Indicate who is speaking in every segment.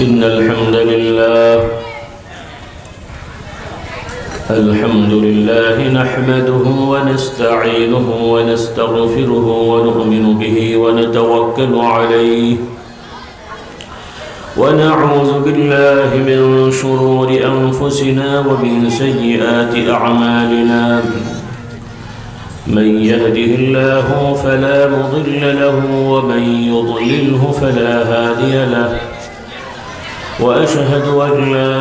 Speaker 1: إن الحمد لله نحمده ونستعينه ونستغفره ونؤمن به ونتوكل عليه ونعوذ بالله من شرور أنفسنا ومن سيئات أعمالنا من يهده الله فلا مضل له ومن يضلله فلا هادي له وأشهد أن لا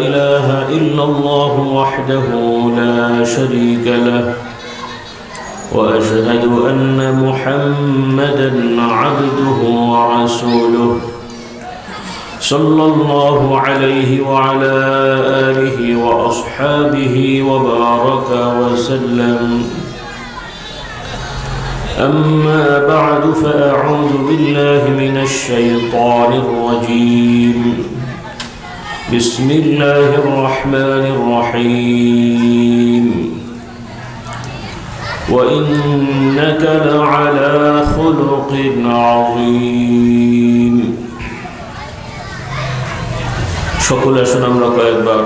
Speaker 1: إله إلا الله وحده لا شريك له وأشهد أن محمدًا عبده ورسوله صلى الله عليه وعلى آله وأصحابه وبارك وسلم. أما بعد فأعوذ بالله من الشيطان الرجيم. بسم الله الرحمن الرحيم. وإنك لعلى خلق عظيم. সকলে আসুন আমরা কয়েকবার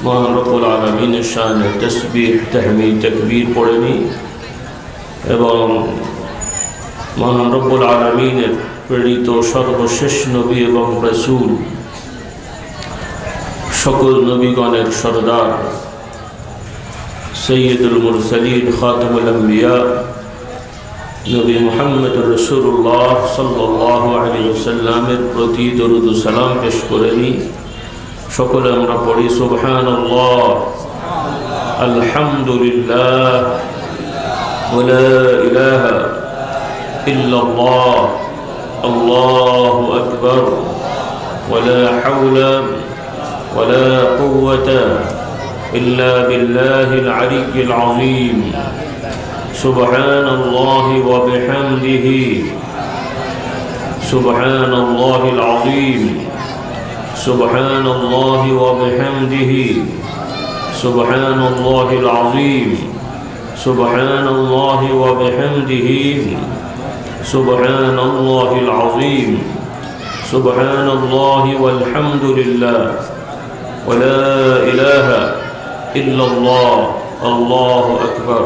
Speaker 1: মহান রব্বুল আলামিনের শানে তাসবিহ তাহমিদ তাকবীর পড়ে নিই এবং মহান রব্বুল আলামিনের প্রেরিত সর্বশেষ নবী এবং রাসূল সকল নবীগণের সরদার সৈয়দুল মুরসালিন খাতামুল আম্বিয়া নবী মুহাম্মদুর রাসূলুল্লাহ সাল্লাল্লাহু আলাইহি ওয়াসাল্লামের প্রতি দরুদ ও সালাম পেশ করে নিই। সকলে আমরা পড়ি সুবহানাল্লাহ আলহামদুলিল্লাহ ولا إله إلا الله الله أكبر ولا حول ولا قوة إلا بالله العلي العظيم. سبحان الله وبحمده سبحان الله العظيم. سبحان الله وبحمده سبحان الله العظيم. سبحان الله وبحمده سبحان الله العظيم. سبحان الله والحمد لله ولا إله إلا الله الله أكبر.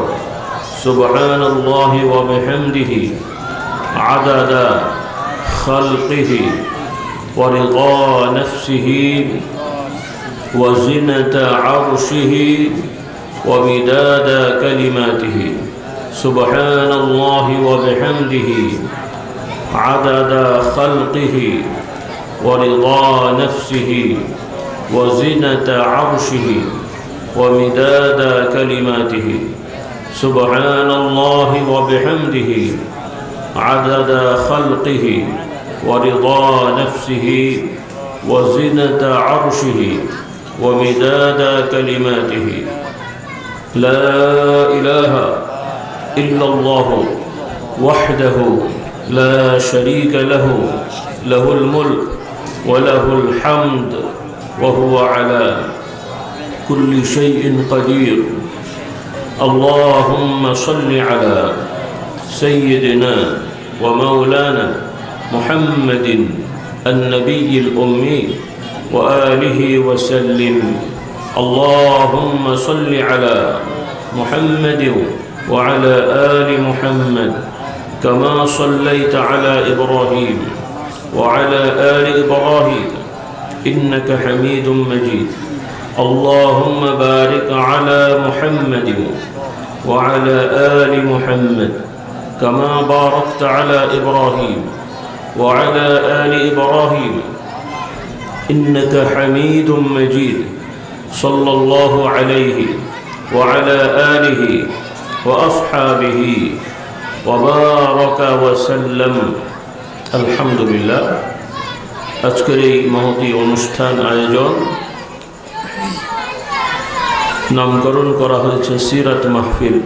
Speaker 1: سبحان الله وبحمده عدد خلقه ورضا نفسه وزنة عرشه ومداد كلماته. سبحان الله وبحمده عدد خلقه ورضا نفسه وزنة عرشه ومداد كلماته. سبحان الله وبحمده عدد خلقه ورضا نفسه وزنة عرشه ومداد كلماته. لا إله إلا الله وحده لا شريك له له الملك وله الحمد وهو على كل شيء قدير. اللهم صل على سيدنا ومولانا محمد النبي الأمي وآله وسلم. اللهم صل على محمد وعلى آل محمد كما صليت على إبراهيم وعلى آل إبراهيم إنك حميد مجيد. اللهم بارك على محمد وعلى آل محمد كما باركت على إبراهيم وعلى آل إبراهيم إنك حميد مجيد. صلى الله عليه وعلى آله وأصحابه وبارك وسلم. الحمد لله. আজকের এই মহতী অনুষ্ঠান আয়োজন নামকরণ করা হয়েছে সিরাত মাহফিল।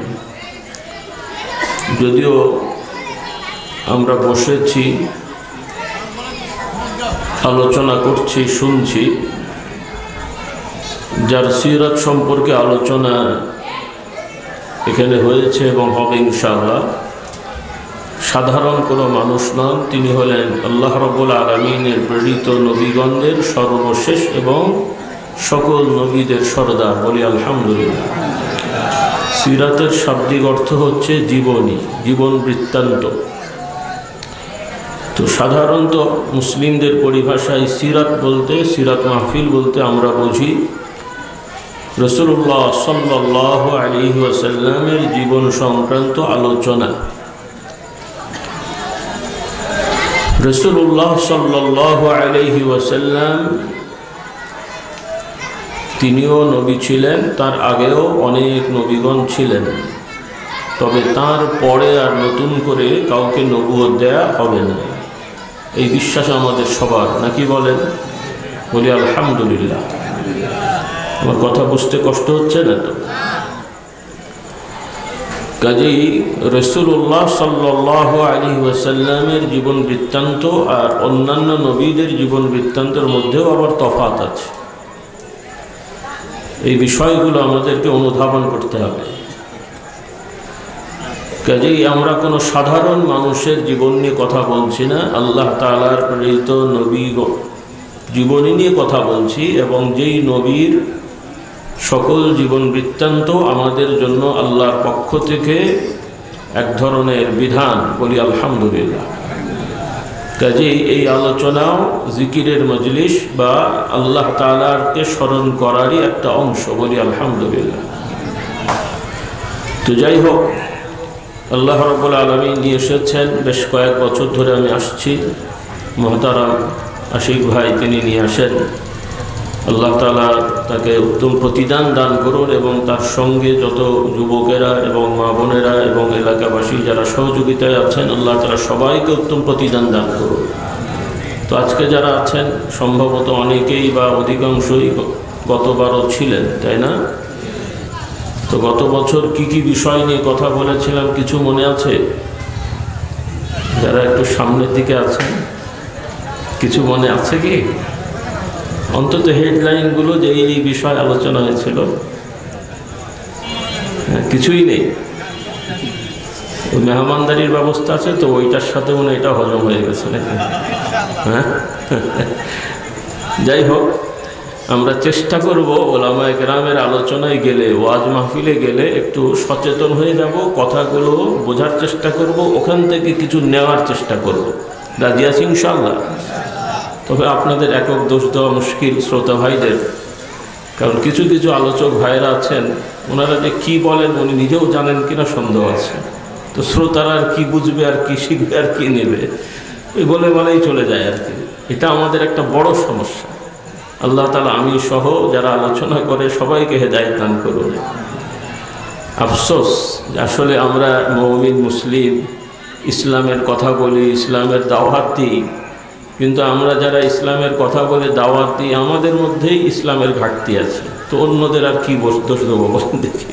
Speaker 1: যদিও আমরা বসেছি, আলোচনা করছি, শুনছি, যার সিরাত সম্পর্কে আলোচনা এখানে হয়েছে এবং হবে ইনশাআল্লাহ, সাধারণ কোনো মানুষ নন, তিনি হলেন আল্লাহ রাব্বুল আলামিনের প্রেরিত নবীগণদের সর্বশেষ এবং সকল নবীদের সরদার। বলি আলহামদুলিল্লাহ। সিরাতের শাব্দিক অর্থ হচ্ছে জীবনী, জীবন বৃত্তান্ত। তো সাধারণত মুসলিমদের পরিভাষায় সিরাত বলতে, সিরাত মাহফিল বলতে আমরা বুঝি রাসূলুল্লাহ সাল্লাল্লাহু আলাইহি ওয়াসাল্লামের জীবন সংক্রান্ত আলোচনা। রাসূলুল্লাহ সাল্লাল্লাহু আলাইহি ওয়াসাল্লাম তিনিও নবী ছিলেন, তার আগেও অনেক নবীগণ ছিলেন, তবে তার পরে আর নতুন করে কাউকে নবুয়ত দেয়া হবে না, এই বিশ্বাস আমাদের সবার, নাকি বলেন? বলি আলহামদুলিল্লাহ। আমার কথা বুঝতে কষ্ট হচ্ছে না তো? কাজেই রাসূলুল্লাহ সাল্লাল্লাহু আলাইহি ওয়াসাল্লামের জীবন বৃত্তান্ত আর অন্যান্য নবীদের জীবন বৃত্তান্তের মধ্যেও আবার তফাৎ আছে। এই বিষয়গুলো আমাদেরকে অনুধাবন করতে হবে। কাজেই আমরা কোনো সাধারণ মানুষের জীবন নিয়ে কথা বলছি না, আল্লাহ তাআলার প্রেরিত নবীর জীবনী নিয়ে কথা বলছি, এবং যেই নবীর সকল জীবন বৃত্তান্ত আমাদের জন্য আল্লাহর পক্ষ থেকে এক ধরনের বিধান। বলি আলহামদুলিল্লাহ। কাজেই এই আলোচনাও জিকিরের মজলিস বা আল্লাহ তাআলাকে স্মরণ করারই একটা অংশ। বলি আলহামদুলিল্লাহ। তো যাই হোক, আল্লাহ রাব্বুল আলামিন নিয়ে এসেছেন, বেশ কয়েক বছর ধরে আমি আসছি, মুহতারাম আশিক ভাই তিনি নিয়ে আসেন। আল্লাহ তাআলা তাকে উত্তম প্রতিদান দান করুন, এবং তার সঙ্গে যত যুবকেরা এবং মা বোনেরা এবং এলাকাবাসী যারা সহযোগিতায় আছেন, আল্লাহ তাআলা সবাইকে উত্তম প্রতিদান দান করুন। তো আজকে যারা আছেন সম্ভবত অনেকেই বা অধিকাংশই গতবারও ছিলেন, তাই না? তো গত বছর কি কি বিষয় নিয়ে কথা বলেছিলাম কিছু মনে আছে? যারা একটু সামনের দিকে আছেন কিছু মনে আছে কি? অন্তত হেডলাইনগুলো যে এই বিষয় আলোচনা হয়েছিল, কিছুই নেই। মেহমানদারির ব্যবস্থা আছে তো, ওইটার সাথে মনে এটা হজম হয়ে গেছে নাকি? হ্যাঁ, যাই হোক, আমরা চেষ্টা করব ওলামায়ে কেরামের আলোচনায় গেলে, ওয়াজ মাহফিলে গেলে একটু সচেতন হয়ে যাব, কথাগুলো বোঝার চেষ্টা করব, ওখান থেকে কিছু নেওয়ার চেষ্টা করব। রাজি আছি ইনশাআল্লাহ? তবে আপনাদের একক দোষ দেওয়া মুশকিল শ্রোতা ভাইদের, কারণ কিছু কিছু আলোচক ভাইরা আছেন, ওনারা যে কী বলেন উনি নিজেও জানেন কিনা সন্দেহ আছে। তো শ্রোতারা আর কি বুঝবে, আর কি শিখবে, আর কি নেবে, এই বলেই চলে যায় আর কি। এটা আমাদের একটা বড় সমস্যা। আল্লাহ তাআলা আমি সহ যারা আলোচনা করে সবাইকে হেদায়েত দান করুন। আফসোস আসলে আমরা মুমিন মুসলিম, ইসলামের কথা বলি, ইসলামের দাওয়াত দিই, কিন্তু আমরা যারা ইসলামের কথা বলে দাওয়াত দিই আমাদের মধ্যেই ইসলামের ঘাটতি আছে। তো অন্যদের আর কি দোষ দেবো বলেন দেখি?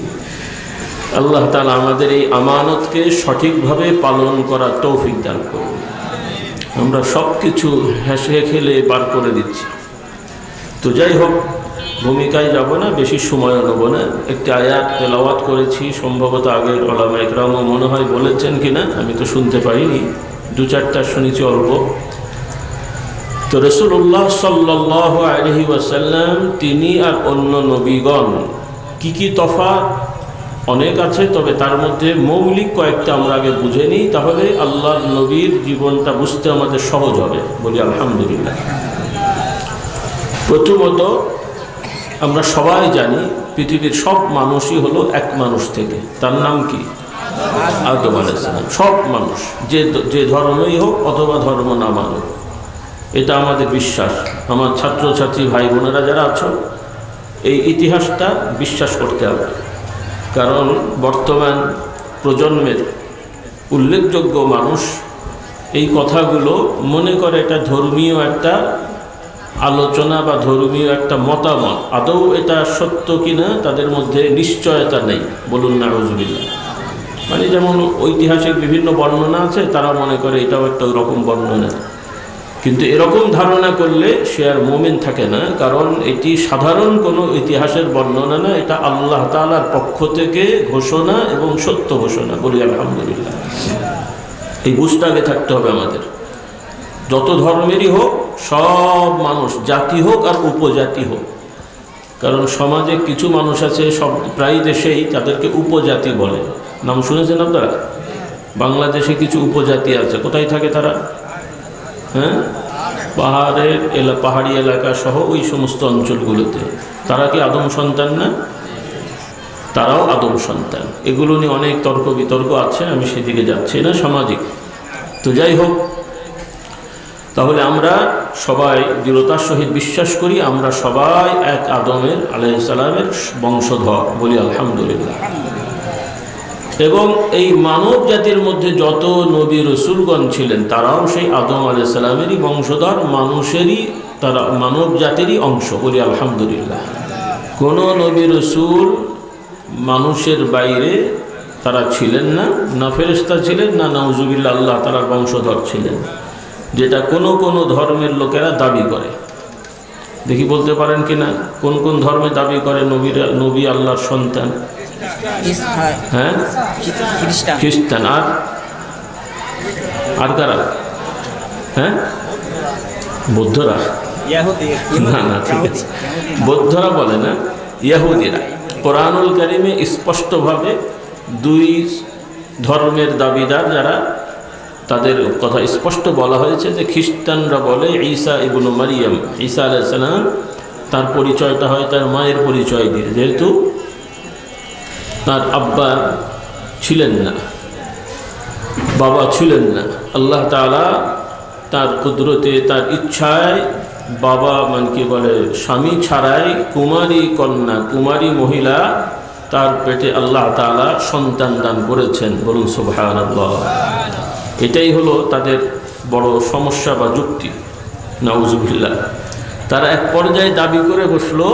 Speaker 1: আল্লাহ তাআলা আমাদের এই আমানতকে সঠিকভাবে পালন করার তৌফিক দান করুন। আমরা সব কিছু হেসে খেলে পার করে দিচ্ছি। তো যাই হোক, ভূমিকায় যাব না, বেশি সময় নেব না। একটি আয়াত তেলাওয়াত করেছি, সম্ভবত আগের ওলামায়ে কেরামও মনে হয় বলেছেন কিনা, আমি তো শুনতে পাইনি, দু চারটা শুনেছি অল্প। তো রাসূলুল্লাহ সাল্লাল্লাহু আলাইহি ওয়াসাল্লাম তিনি আর অন্য নবীগণ কি কি তফাৎ অনেক আছে, তবে তার মধ্যে মৌলিক কয়েকটা আমরা আগে বুঝে নিই, তাহলে আল্লাহর নবীর জীবনটা বুঝতে আমাদের সহজ হবে। বলি আলহামদুলিল্লাহ। প্রথমত আমরা সবাই জানি পৃথিবীর সব মানুষই হলো এক মানুষ থেকে, তার নাম কি? আদম আলাইহিস সালাম। সব মানুষ যে ধর্মই হোক অথবা ধর্ম না মানুক, এটা আমাদের বিশ্বাস। আমার ছাত্রছাত্রী ভাই বোনেরা যারা আছো, এই ইতিহাসটা বিশ্বাস করতে হবে, কারণ বর্তমান প্রজন্মের উল্লেখযোগ্য মানুষ এই কথাগুলো মনে করে এটা ধর্মীয় একটা আলোচনা বা ধর্মীয় একটা মতামত। আদৌ এটা সত্য কিনা তাদের মধ্যে নিশ্চয়তা নেই। বলুন নাউজুবিল্লাহ। মানে যেমন ঐতিহাসিক বিভিন্ন বর্ণনা আছে, তারা মনে করে এটাও একটা ওইরকম বর্ণনা, কিন্তু এরকম ধারণা করলে সে আর মুমিন থাকে না, কারণ এটি সাধারণ কোনো ইতিহাসের বর্ণনা না, এটা আল্লাহ তাআলার পক্ষ থেকে ঘোষণা এবং সত্য ঘোষণা। বলি আলহামদুলিল্লাহ। এই বুঝটা আগে থাকতে হবে আমাদের। যত ধর্মেরই হোক, সব মানুষ, জাতি হোক আর উপজাতি হোক, কারণ সমাজে কিছু মানুষ আছে, সব প্রায় দেশেই তাদেরকে উপজাতি বলে। নাম শুনেছেন আপনারা? বাংলাদেশে কিছু উপজাতি আছে। কোথায় থাকে তারা? হ্যাঁ, পাহাড়ি এলাকা সহ ওই সমস্ত অঞ্চলগুলোতে। তারা কি আদম সন্তান না? তারাও আদম সন্তান। এগুলো নিয়ে অনেক তর্ক বিতর্ক আছে, আমি সেদিকে যাচ্ছি না, সামাজিক। তো যাই হোক, তাহলে আমরা সবাই দৃঢ়তার সহিত বিশ্বাস করি আমরা সবাই এক আদমের আলাইহিস সালামের বংশধর, বলি আলহামদুলিল্লাহ। এবং এই মানব জাতির মধ্যে যত নবী রসুলগণ ছিলেন তারাও সেই আদম আলাইহিস সালামেরই বংশধর, মানুষেরই, তারা মানব জাতিরই অংশ, বলি আলহামদুলিল্লাহ। কোনো নবী রসুল মানুষের বাইরে তারা ছিলেন না, না ফেরেশতা ছিলেন, না নাউজুবিল্লাহ আল্লাহ তাআলার বংশধর ছিলেন, যেটা কোনো কোনো ধর্মের লোকেরা দাবি করে। দেখি বলতে পারেন কি না, কোন কোন ধর্মে দাবি করে নবী আল্লাহর সন্তান? হ্যাঁ, খ্রিস্টান। আর কারা? হ্যাঁ, বৌদ্ধরা? না না, ঠিক আছে, বৌদ্ধরা বলে না, ইহুদিরা। কোরআনুল কারীমে স্পষ্টভাবে দুই ধর্মের দাবিদার যারা, তাদের কথা স্পষ্ট বলা হয়েছে যে খ্রিস্টানরা বলে ঈসা ইবনু মারিয়াম, ঈসা আলাইহিস সালাম, তার পরিচয়টা হয় তার মায়ের পরিচয় দিয়ে, যেহেতু তার আব্বা ছিলেন না, বাবা ছিলেন না। আল্লাহ তাআলা তার কুদরতে, তার ইচ্ছায় বাবা কি বলে স্বামী ছাড়াই কুমারী কন্যা, কুমারী মহিলা তার পেটে আল্লাহ তাআলা সন্তান দান করেছেন, বলুন সুবহানাল্লাহ। এটাই হলো তাদের বড় সমস্যা বা যুক্তি, নাউজুবিল্লাহ। তারা এক পর্যায়ে দাবি করে বসলো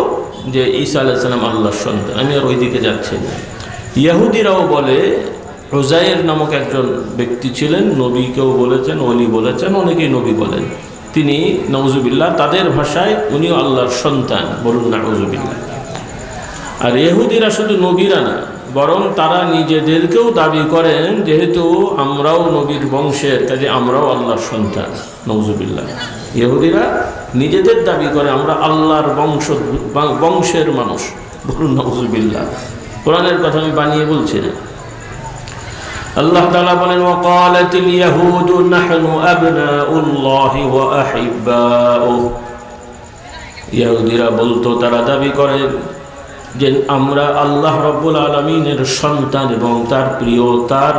Speaker 1: যে ঈসা আলাইহিস সালাম আল্লাহর সন্তান। আমি আর ওই দিকে যাচ্ছি না। ইহুদিরাও বলে উযায়ের নামক একজন ব্যক্তি ছিলেন, নবী কেউ বলেছেন, ওলি বলেছেন, অনেকেই নবী বলেন, তিনি নাউজুবিল্লাহ, তাদের ভাষায় উনিও আল্লাহর সন্তান, বলুন নাউজুবিল্লাহ। আর ইহুদিরা শুধু নবীরা না, বরং তারা নিজেদেরকেও দাবি করেন যেহেতু আমরাও নবীর বংশের, কাজে আমরাও আল্লাহর সন্তান, নাউজুবিল্লাহ। ইহুদিরা নিজেদের দাবি করে আমরা আল্লাহর বংশের মানুষ, বলুন নাউজুবিল্লাহ। কোরআনের কথা আমি বানিয়ে বলছি না। আল্লাহ তাআলা বলেন ওয়াকালাতিল ইয়াহুদু নাহনু আবনাউল্লাহি ওয়া আহিব্বাউহু। ইহুদিরা বলতো, তারা দাবি করে যে আমরা আল্লাহ রাব্বুল আলামিনের সন্তান এবং তার প্রিয়, তার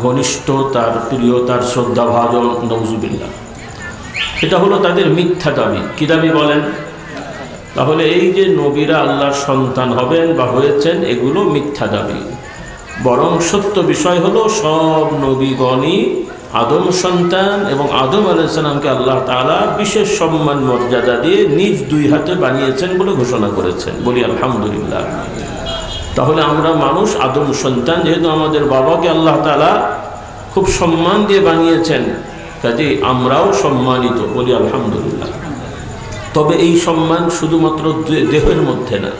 Speaker 1: ঘনিষ্ঠ, তার প্রিয়, তার শ্রদ্ধাভাজন, নাউজুবিল্লাহ। এটা হলো তাদের মিথ্যা দাবি। কি দাবি বলেন? তাহলে এই যে নবীরা আল্লাহর সন্তান হবেন বা হয়েছেন, এগুলো মিথ্যা দাবি। বরং সত্য বিষয় হলো সব নবীগণই আদম সন্তান, এবং আদম আলাইহিস সালামকে আল্লাহ তাআলা বিশেষ সম্মান মর্যাদা দিয়ে নিজ দুই হাতে বানিয়েছেন বলে ঘোষণা করেছেন, বলি আলহামদুলিল্লাহ। তাহলে আমরা মানুষ আদম সন্তান, যেহেতু আমাদের বাবাকে আল্লাহ তাআলা খুব সম্মান দিয়ে বানিয়েছেন, কাজে আমরাও সম্মানিত, বলি আলহামদুলিল্লাহ। তবে এই সম্মান শুধুমাত্র দেহের মধ্যে না,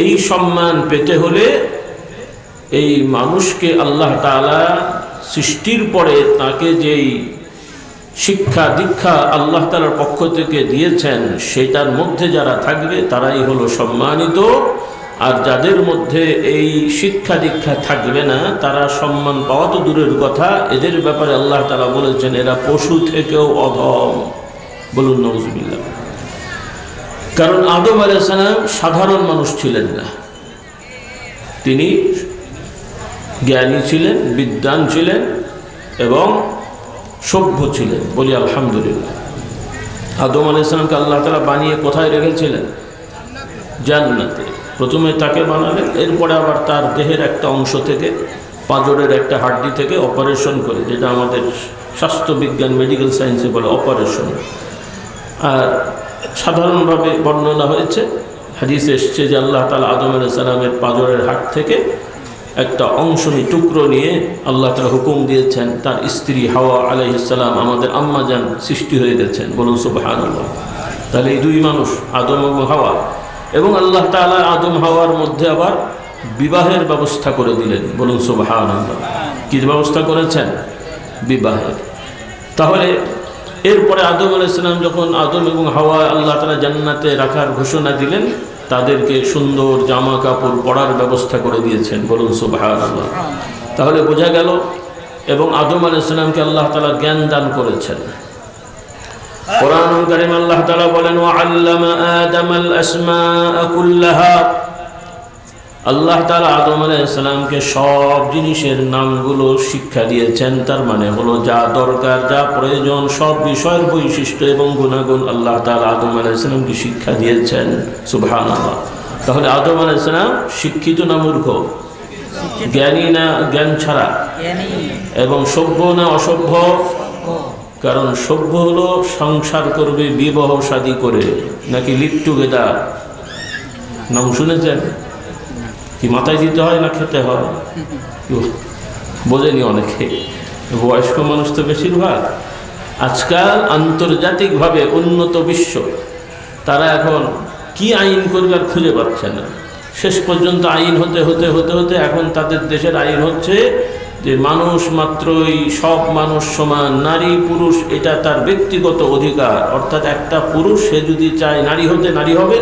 Speaker 1: এই সম্মান পেতে হলে এই মানুষকে আল্লাহ তাআলা সৃষ্টির পরে তাকে যেই শিক্ষা দীক্ষা আল্লাহ তাআলার পক্ষ থেকে দিয়েছেন, সেটার মধ্যে যারা থাকবে তারাই হলো সম্মানিত। আর যাদের মধ্যে এই শিক্ষা দীক্ষা থাকবে না, তারা সম্মান পাওয়া তো দূরের কথা, এদের ব্যাপারে আল্লাহ তাআলা বলেছেন এরা পশু থেকেও অধম, বলুন নাউজুবিল্লাহ। কারণ আদম আলাইহিস সালাম সাধারণ মানুষ ছিলেন না, তিনি জ্ঞানী ছিলেন, বিদ্বান ছিলেন এবং সভ্য ছিলেন, বলি আলহামদুলিল্লাহ। আদম আলাইহিস সালামকে আল্লাহ তাআলা বানিয়ে কোথায় রেখেছিলেন? জান্নাতে। প্রথমে তাকে বানালেন, এরপরে আবার তার দেহের একটা অংশ থেকে, পাঁজরের একটা হাড্ডি থেকে অপারেশন করে, যেটা আমাদের স্বাস্থ্যবিজ্ঞান মেডিকেল সায়েন্সে বলে অপারেশন। আর সাধারণভাবে বর্ণনা হয়েছে, হাদিসে এসছে যে আল্লাহ তাআলা আদম আলাইহিস সালামের পাঁজরের হাড় থেকে একটা অংশ নিয়ে, টুকরো নিয়ে আল্লাহ তাআলা হুকুম দিয়েছেন, তার স্ত্রী হাওয়া আলাইহিস সালাম, আমাদের আম্মা জান, সৃষ্টি হয়ে গেছেন, বলুন সুবহানাল্লাহ। তাহলে এই দুই মানুষ, আদম এবং হাওয়া, এবং আল্লাহ তাআলা আদম হাওয়ার মধ্যে আবার বিবাহের ব্যবস্থা করে দিলেন, বলুন সুবহানাল্লাহ। কি ব্যবস্থা করেছেন? বিবাহের। তাহলে এরপরে আদম আলাইহিস সালাম যখন আদম এবং হাওয়া আল্লাহ তাআলা জান্নাতে রাখার ঘোষণা দিলেন, তাদেরকে সুন্দর জামা কাপড় পরার ব্যবস্থা করে দিয়েছেন, বলুন সুবহানাল্লাহ। তাহলে বোঝা গেল, এবং আদম আলাইহিস সালামকে আল্লাহ তাআলা জ্ঞান দান করেছেন। কোরআনুল কারীম আল্লাহ তাআলা বলেন, ওয়া আল্লামা আদামাল আসমাআ কুল্লাহা, আল্লাহ তাআলা আদম আলাইহিস সালামকে সব জিনিসের নামগুলো শিক্ষা দিয়েছেন। তার মানে হলো যা দরকার, যা প্রয়োজন, সব বিষয়ের বৈশিষ্ট্য এবং গুণাগুণ আল্লাহ তাআলা আদম আলাইহিস সালামকে শিক্ষা দিয়েছেন। সুবহানাল্লাহ। তাহলে আদম আলাইহিস সালাম শিক্ষিত না মূর্খ? জ্ঞানী না জ্ঞান ছাড়া? এবং সভ্য না অসভ্য? কারণ সভ্য হলো সংসার করবে বিবাহ শাদী করে, নাকি লিভ টুগেদার। নাম শুনেছেন? কি মাথায় দিতে হয় না খেতে হয়? বোঝেনি অনেকে, বয়স্ক মানুষ তো বেশিরভাগ। আজকাল আন্তর্জাতিকভাবে উন্নত বিশ্ব, তারা এখন কি আইন করবে আর খুঁজে পাচ্ছে না। শেষ পর্যন্ত আইন হতে হতে হতে হতে এখন তাদের দেশের আইন হচ্ছে যে মানুষ মাত্রই, সব মানুষ সমান, নারী পুরুষ এটা তার ব্যক্তিগত অধিকার। অর্থাৎ একটা পুরুষ সে যদি চায় নারী হতে নারী হবে,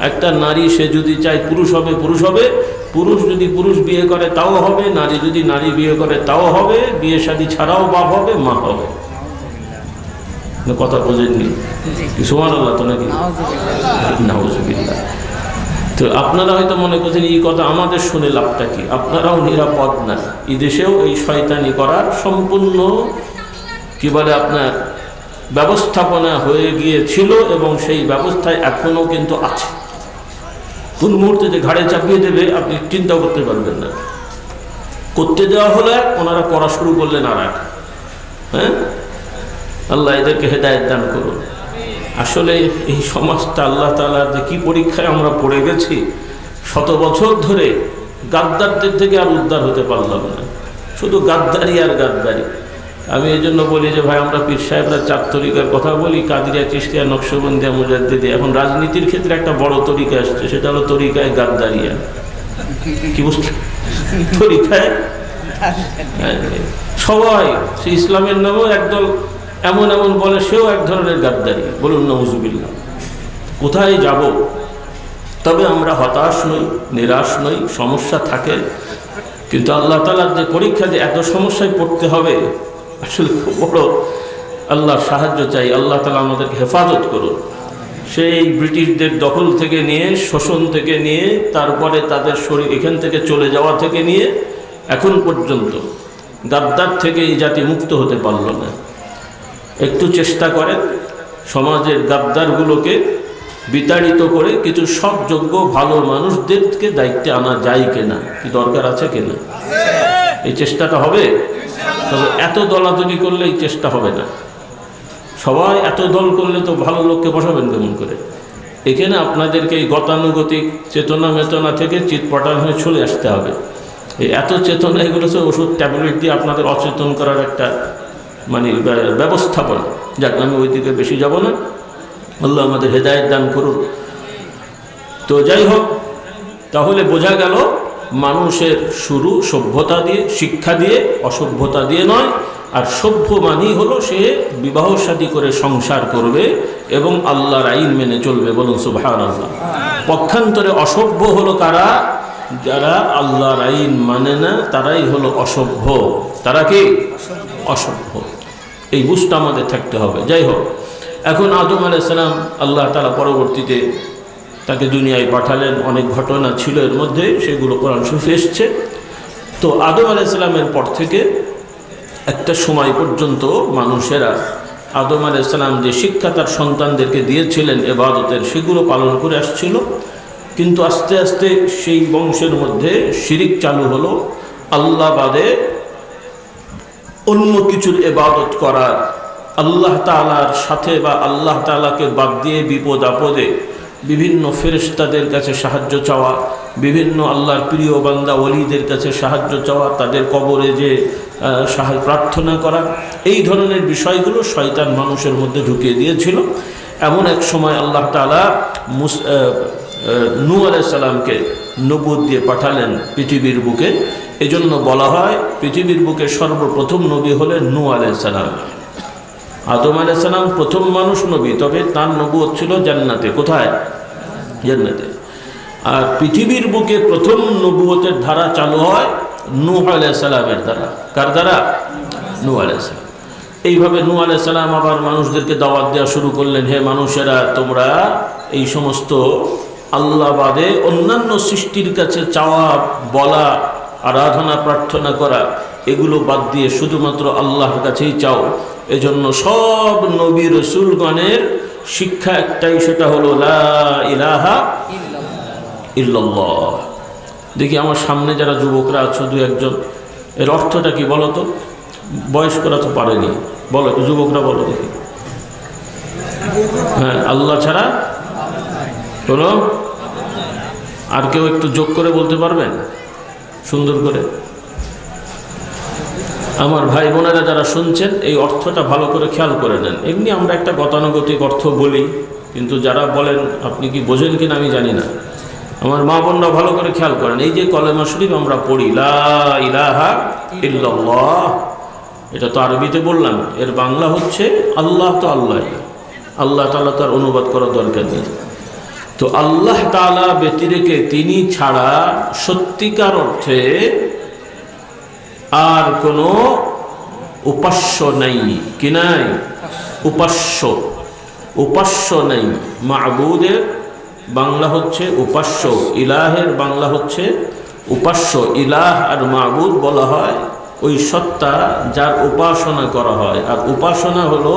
Speaker 1: একটা নারী সে যদি চায় পুরুষ হবে পুরুষ হবে, পুরুষ যদি পুরুষ বিয়ে করে তাও হবে, নারী যদি নারী বিয়ে করে তাও হবে, বিয়ে শাদী ছাড়াও বাপ হবে, মা হবে। কথা বোঝেননি? সুবহানাল্লাহ তো নাকি? নাউযুবিল্লাহ। তো আপনারা হয়তো মনে করছেন এই কথা আমাদের শুনে লাভটা কি? আপনারাও নিরাপদ না। এই দেশেও এই শয়তানি করার সম্পূর্ণ কি বলে আপনার ব্যবস্থাপনা হয়ে গিয়েছিল, এবং সেই ব্যবস্থায় এখনো কিন্তু আছে। কোন মুহূর্তে যে ঘাড়ে চাপিয়ে দেবে আপনি চিন্তা করতে পারবেন না। করতে দেওয়া হলে ওনারা করা শুরু করলেন আর এক। হ্যাঁ, আল্লাহ এদেরকে হেদায়েত দান করুন। আসলে এই সমাজটা আল্লাহ তাআলার যে কি পরীক্ষায় আমরা পড়ে গেছি, শত বছর ধরে গাদ্দারদের থেকে আর উদ্ধার হতে পারলাম না, শুধু গাদ্দারি আর গাদ্দারি। আমি এই জন্য বলি যে ভাই, আমরা পীর সাহেবরা চার তরিকার কথা বলি, কাদিরিয়া, চিশতিয়া, নকশবন্দিয়া, মুজাদ্দিদি। এখন রাজনীতির ক্ষেত্রে একটা বড় তরিকা আসছে, সেটা হলো তরিকায় গাদ্দারিয়া। কি বুঝলেন? তরিকায় সবাই সে ইসলামের নামেও একদল এমন এমন বলে, সেও এক ধরনের গাদ্দারি। বলুন নাউযুবিল্লাহ। কোথায় যাব? তবে আমরা হতাশ নই, নিরাশ নই, সমস্যা থাকে, কিন্তু আল্লাহ তাআলার যে পরীক্ষা, যে এত সমস্যায় পড়তে হবে, আসলে খুব বড় আল্লাহর সাহায্য চাই। আল্লাহ তাআলা আমাদেরকে হেফাজত করুন। সেই ব্রিটিশদের দখল থেকে নিয়ে, শোষণ থেকে নিয়ে, তারপরে তাদের শরীর এখান থেকে চলে যাওয়া থেকে নিয়ে এখন পর্যন্ত গাদ্দার থেকে এই জাতি মুক্ত হতে পারল না। একটু চেষ্টা করেন সমাজের গাদ্দারগুলোকে বিতাড়িত করে কিছু সৎযোগ্য ভালো মানুষদেরকে দায়িত্বে আনা যায় কিনা, কি দরকার আছে কিনা? এই চেষ্টাটা হবে। তবে এত দলাদলি করলে এই চেষ্টা হবে না। সবাই এত দল করলে তো ভালো লোককে বসাবেন কেমন করে? এখানে আপনাদেরকে এই গতানুগতিক চেতনা মেতনা থেকে চিৎপটান হয়ে চলে আসতে হবে। এই এত চেতনা, এগুলো হচ্ছে ওষুধ ট্যাবলেট দিয়ে আপনাদের অচেতন করার একটা মানে ব্যবস্থাপনা। যাক, আমি ওই দিকে বেশি যাব না। আল্লাহ আমাদের হেদায়েত দান করুন। তো যাই হোক, তাহলে বোঝা গেল মানুষের শুরু সভ্যতা দিয়ে, শিক্ষা দিয়ে, অসভ্যতা দিয়ে নয়। আর সভ্য মানেই হলো সে বিবাহ শাদী করে সংসার করবে এবং আল্লাহর আইন মেনে চলবে। বলুন সুবহানাল্লাহ। পক্ষান্তরে অসভ্য হলো কারা? যারা আল্লাহর আইন মানে না, তারাই হলো অসভ্য। তারা কি? অসভ্য। এই বুঝটা আমাদের থাকতে হবে। যাই হোক, এখন আদম আলাইহিস সালাম আল্লাহ তাআলা পরবর্তীতে তাকে দুনিয়ায় পাঠালেন। অনেক ঘটনা ছিল এর মধ্যে, সেগুলো কোরআন শরীফে এসেছে। তো আদম আলাইহিস সালামের পর থেকে একটা সময় পর্যন্ত মানুষেরা আদম আলাইহিস সালাম যে শিক্ষা তার সন্তানদেরকে দিয়েছিলেন ইবাদতের, সেগুলো পালন করে আসছিল। কিন্তু আস্তে আস্তে সেই বংশের মধ্যে শিরিক চালু হলো। আল্লাহ বাদে অন্য কিছুর ইবাদত করার, আল্লাহ তাআলার সাথে বা আল্লাহ তাআলাকে বাদ দিয়ে বিপদ আপদে বিভিন্ন ফেরেশতাদের কাছে সাহায্য চাওয়া, বিভিন্ন আল্লাহর প্রিয় বান্দা ওলিদের কাছে সাহায্য চাওয়া, তাদের কবরে যে প্রার্থনা করা, এই ধরনের বিষয়গুলো শয়তান মানুষের মধ্যে ঢুকিয়ে দিয়েছিল। এমন এক সময় আল্লাহ তাআলা নূহ আলাইহিস সালামকে নবুয়ত দিয়ে পাঠালেন পৃথিবীর বুকে। এই জন্য বলা হয় পৃথিবীর বুকে সর্বপ্রথম নবী হলেন নূহ আলাইহিস সালাম। আদম আলাইহিস সালাম প্রথম মানুষ নবী, তবে তার নবুয়ত ছিল জান্নাতে। কোথায়? জান্নাতে। আর পৃথিবীর বুকে প্রথম নবুয়তের ধারা চালু হয় নূহ আলাইহিস সালামের দ্বারা। কার দ্বারা? নূহ আলাইহিস সালাম। এইভাবে নূহ আলাইহিস সালাম আবার মানুষদেরকে দাওয়াত দেওয়া শুরু করলেন, হে মানুষেরা, তোমরা এই সমস্ত আল্লাহ বাদে অন্যান্য সৃষ্টির কাছে চাওয়া, বলা, আরাধনা, প্রার্থনা করা, এগুলো বাদ দিয়ে শুধুমাত্র আল্লাহর কাছেই চাও। এজন্য সব নবী রাসূলগণের শিক্ষা একটাই, সেটা হলো লা ইলাহা ইল্লাল্লাহ। দেখি আমার সামনে যারা যুবকরা আছো, দু একজন, এর অর্থটা কি বলো তো? বয়স্করা তো পারেনি, বলো তো, যুবকরা বলো দেখি। হ্যাঁ, আল্লাহ ছাড়া বলো। আর কেউ একটু যোগ করে বলতে পারবেন সুন্দর করে? আমার ভাই বোনেরা যারা শুনছেন, এই অর্থটা ভালো করে খেয়াল করে নেন। এমনি আমরা একটা গতানুগতিক অর্থ বলি, কিন্তু যারা বলেন আপনি কি বোঝেন কিনা আমি জানি না। আমার মা বোনরা ভালো করে খেয়াল করেন। এই যে কলেমা শরীফ আমরা পড়ি, লা ইলাহা ইল্লাল্লাহ, এটা তো আরবিতে বললাম, এর বাংলা হচ্ছে আল্লাহ তো আল্লাহই, আল্লাহ তাআলা তার অনুবাদ করার দরকার নেই। তো আল্লাহ তাআলা ব্যতিরেকে, তিনি ছাড়া সত্যিকার অর্থে আর কোনো উপাস্য নাই। কি নাই? উপাস্য নাই। মাবুদের বাংলা হচ্ছে উপাস্য, ইলাহের বাংলা হচ্ছে উপাস্য। ইলাহ আর মাবুদ বলা হয় ওই সত্তা যার উপাসনা করা হয়। আর উপাসনা হলো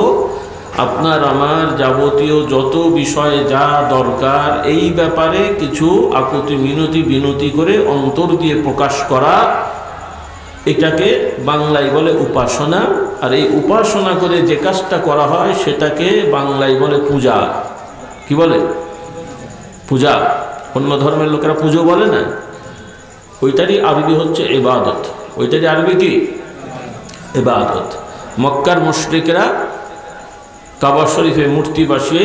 Speaker 1: আপনার আমার যাবতীয় যত বিষয়ে যা দরকার, এই ব্যাপারে কিছু আকুতি বিনতি করে অন্তর দিয়ে প্রকাশ করা, এটাকে বাংলায় বলে উপাসনা। আর এই উপাসনা করে যে কাজটা করা হয় সেটাকে বাংলায় বলে পূজা। কি বলে? পূজা। অন্য ধর্মের লোকেরা পুজো বলে না, ওইটারই আরবি হচ্ছে ইবাদত। ওইটারই আরবি কি? ইবাদত। মক্কার মুশরিকরা কাবা শরীফে মূর্তি বসিয়ে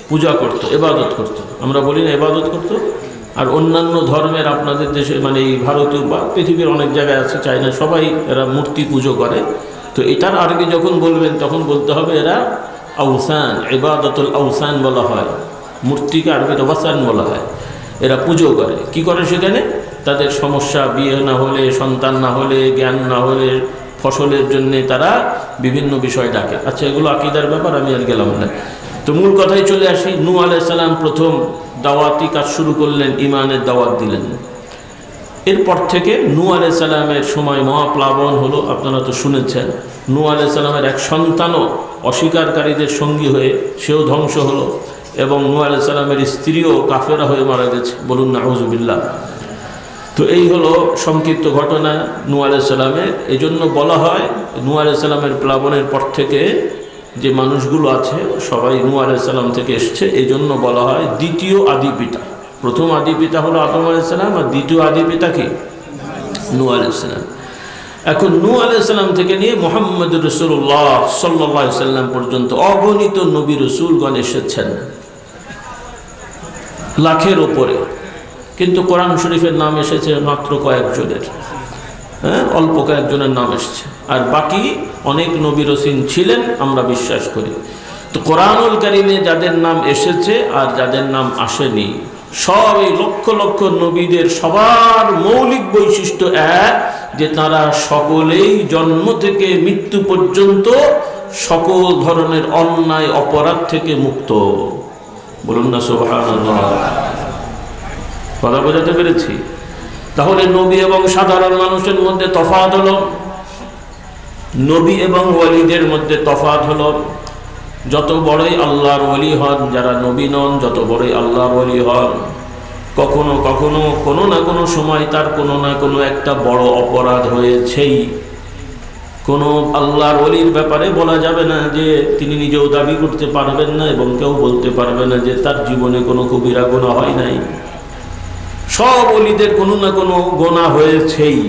Speaker 1: পূজা করত, ইবাদত করত। আমরা বলি না ইবাদত করত। আর অন্যান্য ধর্মের আপনাদের দেশে, মানে এই ভারতীয় বা পৃথিবীর অনেক জায়গায় আছে, চাইনা, সবাই এরা মূর্তি পুজো করে। তো এটার আরবি যখন বলবেন তখন বলতে হবে এরা আউসান, ইবাদতুল আউসান বলা হয়। মূর্তিকে আরবিতে ওয়াসান বলা হয়। এরা পুজো করে। কি করে সেখানে? তাদের সমস্যা, বিয়ে না হলে, সন্তান না হলে, জ্ঞান না হলে, ফসলের জন্যে তারা বিভিন্ন বিষয় ডাকে। আচ্ছা, এগুলো আকীদার ব্যাপার, আমি আর গেলাম না। তো মূল কথায় চলে আসি। নূহ আলাইহিস সালাম প্রথম দাওয়াতি কাজ শুরু করলেন, ঈমানের দাওয়াত দিলেন। এরপর থেকে নূহ আলাইহিস সালামের সময় মহাপ্লাবন হলো, আপনারা তো শুনেছেন। নূহ আলাইহিস সালামের এক সন্তানও অস্বীকারীদের সঙ্গী হয়ে সেও ধ্বংস হলো, এবং নূহ আলাইহিস সালামের স্ত্রীও কাফেরা হয়ে মারা গেছে। বলুন নাউযুবিল্লাহ। তো এই হলো সংক্ষিপ্ত ঘটনা নূহ আলাইহিস সালামের। এই জন্য বলা হয় নূহ আলাইহিস সালামের প্লাবনের পর থেকে যে মানুষগুলো আছে সবাই নূহ আলাইহিস সালাম থেকে এসছে। এই জন্য বলা হয় দ্বিতীয় আদি পিতা। প্রথম আদি পিতা হলো আদম আলাইহিস সালাম, আর দ্বিতীয় আদি পিতা কি? নূহ আলাইহিস সালাম। এখন নূহ আলাইহিস সালাম থেকে নিয়ে মুহাম্মদুর রাসূলুল্লাহ সাল্লাল্লাহু আলাইহি সাল্লাম পর্যন্ত অগণিত নবী রাসূলগণ এসেছেন, লাখের উপরে। কিন্তু কোরআন শরীফের নাম এসেছে মাত্র কয়েকজনের, অল্প কয়েকজনের নাম এসেছে। আর বাকি অনেক নবী রাসূল ছিলেন, আমরা বিশ্বাস করি। তো কোরআনুল কারীমে যাদের নাম এসেছে আর যাদের নাম আসেনি, সব এই লক্ষ লক্ষ নবীদের সবার মৌলিক বৈশিষ্ট্য এক, যে তারা সকলেই জন্ম থেকে মৃত্যু পর্যন্ত সকল ধরনের অন্যায় অপরাধ থেকে মুক্ত। বলুন না সুবহানাল্লাহ। কথা বোঝাতে পেরেছি? তাহলে নবী এবং সাধারণ মানুষের মধ্যে তফাৎ হলো, নবী এবং ওয়ালিদের মধ্যে তফাৎ হলো। যত বড়ই আল্লাহর ওয়ালি হন, যারা নবী নন, যত বড়ই আল্লাহর ওয়ালি হন, কখনো কখনো কোনো না কোনো সময় তার কোনো না কোনো একটা বড় অপরাধ হয়েছেই। কোনো আল্লাহর ওলির ব্যাপারে বলা যাবে না যে তিনি নিজেও দাবি করতে পারবেন না, এবং কেউ বলতে পারবে না যে তার জীবনে কোনো কবিরা গুনাহ হয় নাই। সব ওলিদের কোনো না কোনো গুনাহ হয়েছেই,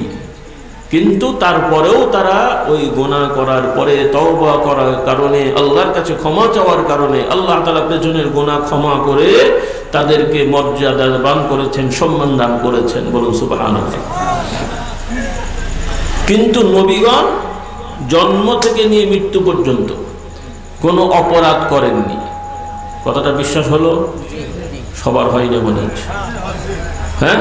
Speaker 1: কিন্তু তারপরেও তারা ওই গুনাহ করার পরে তওবা করার কারণে, আল্লাহর কাছে ক্ষমা চাওয়ার কারণে আল্লাহ তাআলা পেছনের গুনাহ ক্ষমা করে তাদেরকে মর্যাদা দান করেছেন, সম্মান দান করেছেন। বলুন সুবহানাল্লাহ। কিন্তু নবীগণ জন্ম থেকে নিয়ে মৃত্যু পর্যন্ত কোনো অপরাধ করেননি। কথাটা বিশ্বাস হলো? সবার হয় না মনে হচ্ছে, হ্যাঁ?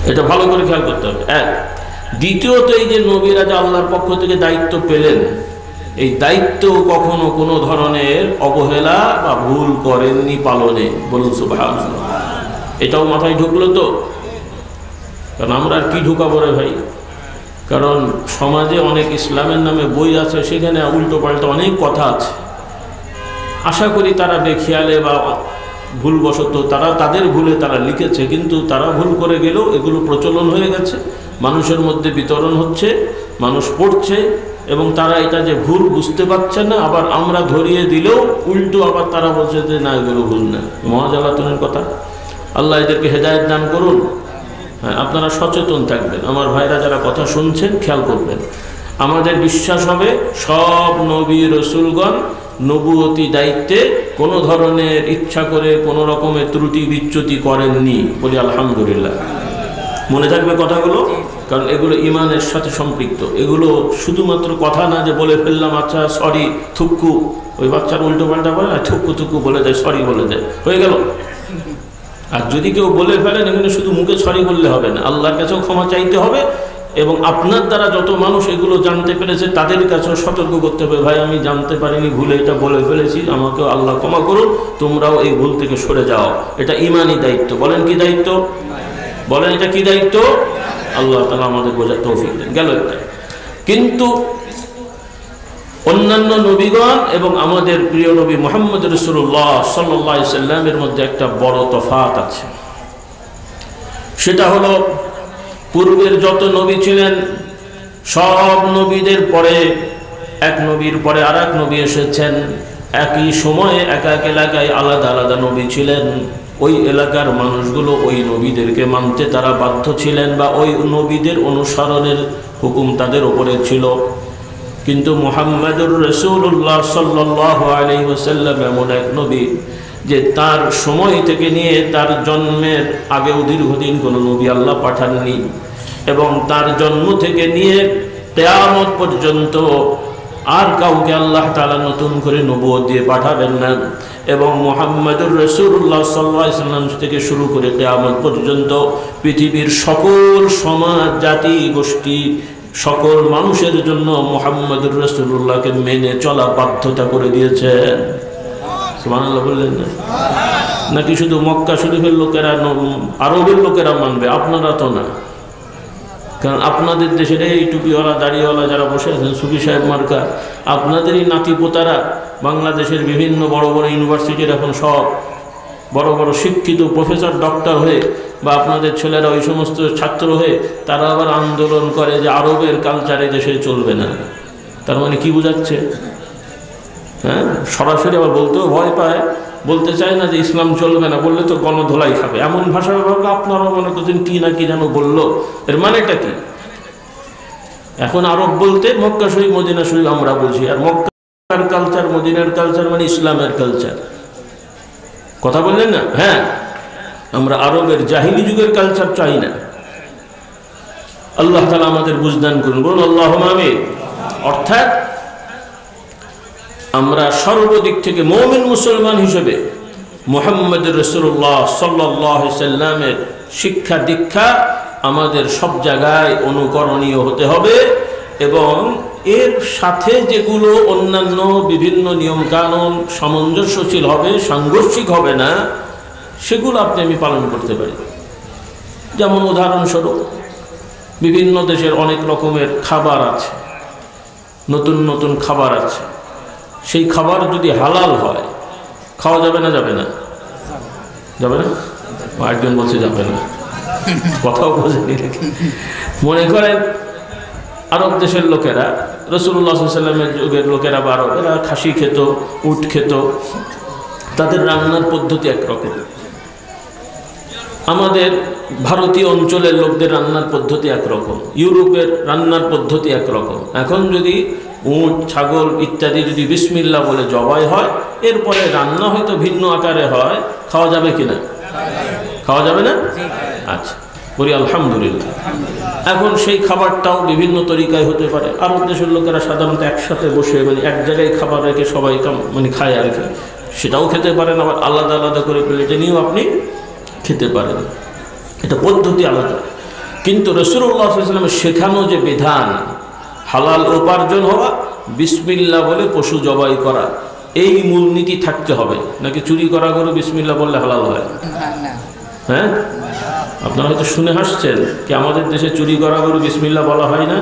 Speaker 1: এটা ভালো করে খেয়াল করতে হবে। এক, দ্বিতীয়ত এই যে নবীরা যে আল্লাহর পক্ষ থেকে দায়িত্ব পেলেন, এই দায়িত্ব কখনো কোনো ধরনের অবহেলা বা ভুল করেননি পালনে। বলুন সুবহানাল্লাহ। এটাও মাথায় ঢুকলো তো? কারণ আমরা আর কি ঢুকাবো রে ভাই? কারণ সমাজে অনেক ইসলামের নামে বই আছে, সেখানে উল্টো পাল্টা অনেক কথা আছে। আশা করি তারা বেখেয়ালে বা ভুলবশত তারা তাদের ভুলে তারা লিখেছে, কিন্তু তারা ভুল করে গেলেও এগুলো প্রচলন হয়ে গেছে, মানুষের মধ্যে বিতরণ হচ্ছে, মানুষ পড়ছে, এবং তারা এটা যে ভুল বুঝতে পারছে না, আবার আমরা ধরিয়ে দিলেও উল্টো আবার তারা বলছে যে না, এগুলো ভুল না। মহাজালাতনের কথা। আল্লাহ এদেরকে হেদায়েত দান করুন। হ্যাঁ, আপনারা সচেতন থাকবেন। আমার ভাইরা যারা কথা শুনছেন খেয়াল করবেন। আমাদের বিশ্বাস হবে সব নবী রসুলগণ নবুয়তি দায়িত্বে কোনো ধরনের ইচ্ছা করে কোনো রকমের ত্রুটি বিচ্যুতি করেননি। বলি আলহামদুলিল্লাহ। মনে থাকবে কথাগুলো, কারণ এগুলো ইমানের সাথে সম্পৃক্ত। এগুলো শুধুমাত্র কথা না যে বলে ফেললাম আচ্ছা সরি থুক্কু, ওই বাচ্চার উল্টো পাল্টা বলে না, থুক্কু থুক্কু বলে দেয়, সরি বলে দেয়, হয়ে গেল। আর যদি কেউ বলে ফেলেন, এখানে শুধু মুখে সরি বললে হবে না, আল্লাহর কাছেও ক্ষমা চাইতে হবে, এবং আপনার দ্বারা যত মানুষ এগুলো জানতে পেরেছে তাদের কাছেও সতর্ক করতে হবে, ভাই আমি জানতে পারিনি, ভুলে এটা বলে ফেলেছি, আমাকেও আল্লাহ ক্ষমা করুন, তোমরাও এই ভুল থেকে সরে যাও। এটা ইমানি দায়িত্ব। বলেন কি দায়িত্ব? বলেন এটা কি দায়িত্ব? আল্লাহ তাআলা আমাদের বোঝার তৌফিক দেন। গেল একটা। কিন্তু অন্যান্য নবীগণ এবং আমাদের প্রিয় নবী মুহাম্মদ রাসূলুল্লাহ সাল্লাল্লাহু আলাইহি সাল্লামের মধ্যে একটা বড় তফাৎ আছে। সেটা হলো, পূর্বের যত নবী ছিলেন সব নবীদের পরে এক নবীর পরে আর এক নবী এসেছেন। একই সময়ে এক এক এলাকায় আলাদা আলাদা নবী ছিলেন। ওই এলাকার মানুষগুলো ওই নবীদেরকে মানতে তারা বাধ্য ছিলেন, বা ওই নবীদের অনুসরণের হুকুম তাদের উপরে ছিল। কিন্তু মুহাম্মদুর রাসূলুল্লাহ সাল্লাল্লাহু আলাইহি ওয়াসাল্লাম এমন এক নবী যে তার সময় থেকে নিয়ে তার জন্মের আগেও দীর্ঘদিন কোনো নবী আল্লাহ পাঠাননি, এবং তার জন্ম থেকে নিয়ে কিয়ামত পর্যন্ত আর কাউকে আল্লাহ তাআলা নতুন করে নবুয়ত দিয়ে পাঠাবেন না। এবং মুহাম্মদুর রাসূলুল্লাহ সাল্লাল্লাহু আলাইহি ওয়াসাল্লাম থেকে শুরু করে কিয়ামত পর্যন্ত পৃথিবীর সকল সমাজ, জাতি, গোষ্ঠী, সকল মানুষের জন্য মুহাম্মদুর রাসূলুল্লাহকে মেনে চলা বাধ্যতা করে দিয়েছেন। সুবহানাল্লাহ বললেন না? নাকি শুধু মক্কা শরীফের লোকেরা, আরবের লোকেরা মানবে? আপনারা তো না। কারণ আপনাদের দেশের এই টুপিওয়ালা দাড়িওয়ালা যারা বসে আছেন, সুফি সাহেব মার্কা, আপনাদেরই নাতিপোতারা বাংলাদেশের বিভিন্ন বড় বড় ইউনিভার্সিটির এখন সব বড় বড় শিক্ষিত প্রফেসর, ডক্টর হয়ে, বা আপনাদের ছেলেরা ওই সমস্ত ছাত্র হয়ে তারা আবার আন্দোলন করে যে আরবের কালচারে দেশে চলবে না। তার মানে কি বোঝাচ্ছে? হ্যাঁ, সরাসরি আবার বলতেও ভয় পায়, বলতে চায় না যে ইসলাম চলবে না, বললে তো গণধোলাই খাবে, এমন ভাষা ব্যবহার করে। আপনারাও মনে করছেন কি না কি যেন বললো, এর মানেটা কি? এখন আরব বলতে মক্কা শরীফ, মদিনা শরীফ আমরা বুঝি, আর মক্কার কালচার, মদিনার কালচার মানে ইসলামের কালচার। কথা বললেন না? হ্যাঁ, আমরা আরবের জাহিলি যুগের কালচার চাই না। আল্লাহ তাআলা আমাদের বুঝদান করুন। বলুন আল্লাহুম্মা আমিন। অর্থাৎ আমরা সর্বদিক থেকে মুমিন মুসলমান হিসেবে মুহাম্মদ রাসূলুল্লাহ সাল্লাল্লাহু আলাইহি সাল্লামের শিক্ষা দীক্ষা আমাদের সব জায়গায় অনুকরণীয় হতে হবে, এবং এর সাথে যেগুলো অন্যান্য বিভিন্ন নিয়ম কানুন সামঞ্জস্যশীল হবে, সাংঘর্ষিক হবে না, সেগুলো আপনি আমি পালন করতে পারি। যেমন উদাহরণস্বরূপ, বিভিন্ন দেশের অনেক রকমের খাবার আছে, নতুন নতুন খাবার আছে। সেই খাবার যদি হালাল হয় খাওয়া যাবে না? যাবে না? যাবে না? একজন বলছে যাবে না, কথাও বোঝেনি। মনে করেন আরব দেশের লোকেরা, রাসূলুল্লাহ সাল্লাল্লাহু আলাইহি ওয়াসাল্লামের যুগের লোকেরা বা আরবেরা খাসি খেত, উট খেত, তাদের রান্নার পদ্ধতি একরকম। আমাদের ভারতীয় অঞ্চলের লোকদের রান্নার পদ্ধতি একরকম, ইউরোপের রান্নার পদ্ধতি একরকম। এখন যদি উট, ছাগল ইত্যাদি যদি বিসমিল্লাহ বলে জবাই হয়, এরপরে রান্না হয়তো ভিন্ন আকারে হয়, খাওয়া যাবে কিনা? খাওয়া যাবে না? আচ্ছা, বলি আলহামদুলিল্লাহ। এখন সেই খাবারটাও বিভিন্ন তরিকায় হতে পারে। আরব দেশের লোকেরা সাধারণত একসাথে বসে মানে এক জায়গায় খাবার রেখে সবাই মানে খায় আর কি, সেটাও খেতে পারেন, আবার আলাদা আলাদা করে প্লেটে নিয়েও আপনি খেতে পারেন, এটা পদ্ধতি আলাদা। কিন্তু রাসূলুল্লাহ সাল্লাল্লাহু আলাইহি ওয়াসাল্লামের শেখানো যে বিধান, হালাল উপার্জন হওয়া, বিসমিল্লাহ বলে পশু জবাই করা, এই মূলনীতি থাকতে হবে। নাকি চুরি করা গরু বিসমিল্লাহ বললে হালাল হয়? হ্যাঁ, আপনারা হয়তো শুনে হাসছেন কি আমাদের দেশে চুরি করা গরু বিসমিল্লাহ বলা হয় না?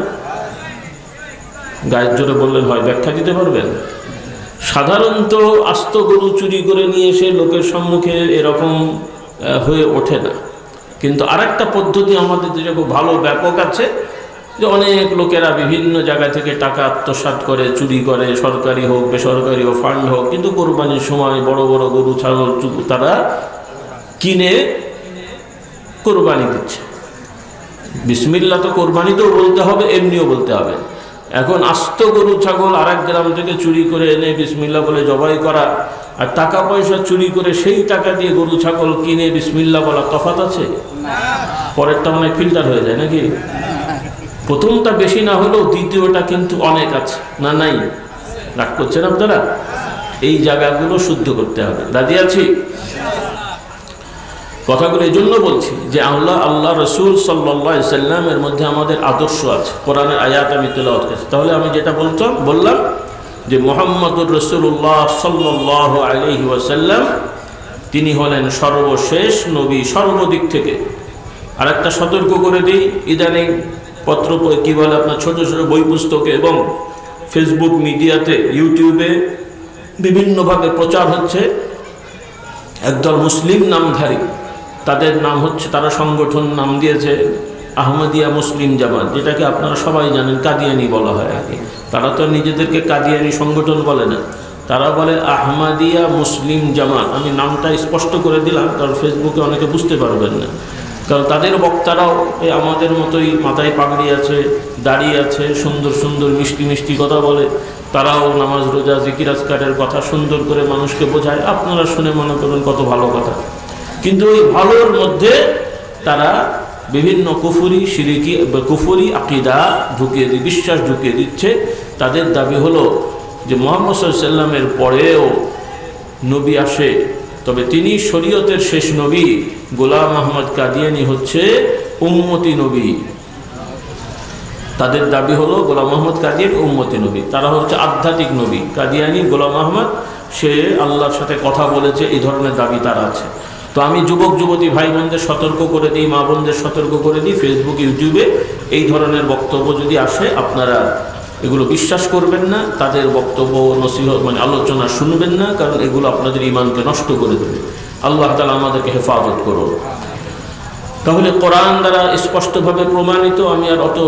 Speaker 1: গায়ের জোরে বললেন হয়, ব্যাখ্যা দিতে পারবেন? সাধারণত আস্ত গরু চুরি করে নিয়ে এসে লোকের সম্মুখে এরকম হয়ে ওঠে না। কিন্তু আরেকটা পদ্ধতি আমাদের দেশে খুব ভালো ব্যাপক আছে, যে অনেক লোকেরা বিভিন্ন জায়গা থেকে টাকা আত্মসাৎ করে, চুরি করে, সরকারি হোক বেসরকারি হোক ফান্ড হোক, কিন্তু কোরবানির সময় বড় বড় গরু ছাগল তারা কিনে কোরবানি দিচ্ছে। বিসমিল্লাহ তো কোরবানিতেও বলতে হবে, এমনিও বলতে হবে। এখন আস্ত গরু ছাগল আরেক গ্রাম থেকে চুরি করে এনে বিসমিল্লাহ বলে জবাই করা, আর টাকা পয়সা চুরি করে সেই টাকা দিয়ে গরু ছাগল কিনে বিসমিল্লাহ বলা, তফাৎ আছে? পরেরটা অনেক ফিল্টার হয়ে যায় নাকি? প্রথমটা বেশি না হলেও দ্বিতীয়টা কিন্তু অনেক আছে, না নাই? রাগ করছেন আপনারা? এই জায়গাগুলো শুদ্ধ করতে হবে। রাজি আছি? কথাগুলো এই জন্য বলছি যে আল্লাহ রসুল সাল্লাল্লাহু আলাইহি ওয়াসাল্লামের মধ্যে আমাদের আদর্শ আছে, কোরআনের আয়াত আমি তেলাওয়াত করেছি। তাহলে আমি যেটা বললাম যে মুহাম্মদুর রাসূলুল্লাহ সাল্লাল্লাহু আলাইহি ওয়াসাল্লাম তিনি হলেন সর্বশেষ নবী সর্বদিক থেকে। আর একটা সতর্ক করে দিই, ইদানিং পত্র কি বলে আপনার ছোট ছোট বই পুস্তকে এবং ফেসবুক মিডিয়াতে ইউটিউবে বিভিন্নভাবে প্রচার হচ্ছে, একদল মুসলিম নামধারী, তাদের নাম হচ্ছে, তারা সংগঠন নাম দিয়েছে আহমদিয়া মুসলিম জামাত, যেটাকে আপনারা সবাই জানেন কাদিয়ানি বলা হয় আর কি। তারা তো নিজেদেরকে কাদিয়ানি সংগঠন বলে না, তারা বলে আহমদিয়া মুসলিম জামাত। আমি নামটা স্পষ্ট করে দিলাম কারণ ফেসবুকে অনেকে বুঝতে পারবেন না, কারণ তাদের বক্তারাও এই আমাদের মতোই মাথায় পাগড়ি আছে, দাড়ি আছে, সুন্দর সুন্দর মিষ্টি মিষ্টি কথা বলে। তারাও নামাজ রোজা জিকির আজকারের কথা সুন্দর করে মানুষকে বোঝায়, আপনারা শুনে মনে করবেন কত ভালো কথা। কিন্তু ওই ভালোর মধ্যে তারা বিভিন্ন কুফরি আকীদা ঢুকিয়ে বিশ্বাস ঢুকিয়ে দিচ্ছে। তাদের দাবি হলো যে মুহাম্মদ সাল্লাল্লাহু আলাইহি ওয়াসাল্লামের পরেও নবী আসে, তবে তিনি শরীয়তের শেষ নবী। গোলাম আহমদ কাদিয়ানি হচ্ছে উম্মতি নবী। তাদের দাবি হলো গোলাম আহমদ কাদিয়ানি উম্মতি নবী, তারা হচ্ছে আধ্যাত্মিক নবী। কাদিয়ানি গোলাম আহমদ সে আল্লাহর সাথে কথা বলেছে, এই ধরনের দাবি তার আছে। তো আমি যুবক যুবতী ভাই বোনদের সতর্ক করে দিই, মা বোনদের সতর্ক করে দিই, ফেসবুক ইউটিউবে এই ধরনের বক্তব্য যদি আসে আপনারা এগুলো বিশ্বাস করবেন না, তাদের বক্তব্য নসিহত মানে আলোচনা শুনবেন না, কারণ এগুলো আপনাদের ঈমানকে নষ্ট করে দেবে। আল্লাহ তাআলা আমাদেরকে হেফাজত করুন। তাহলে কোরআন দ্বারা স্পষ্টভাবে প্রমাণিত, আমি আর অত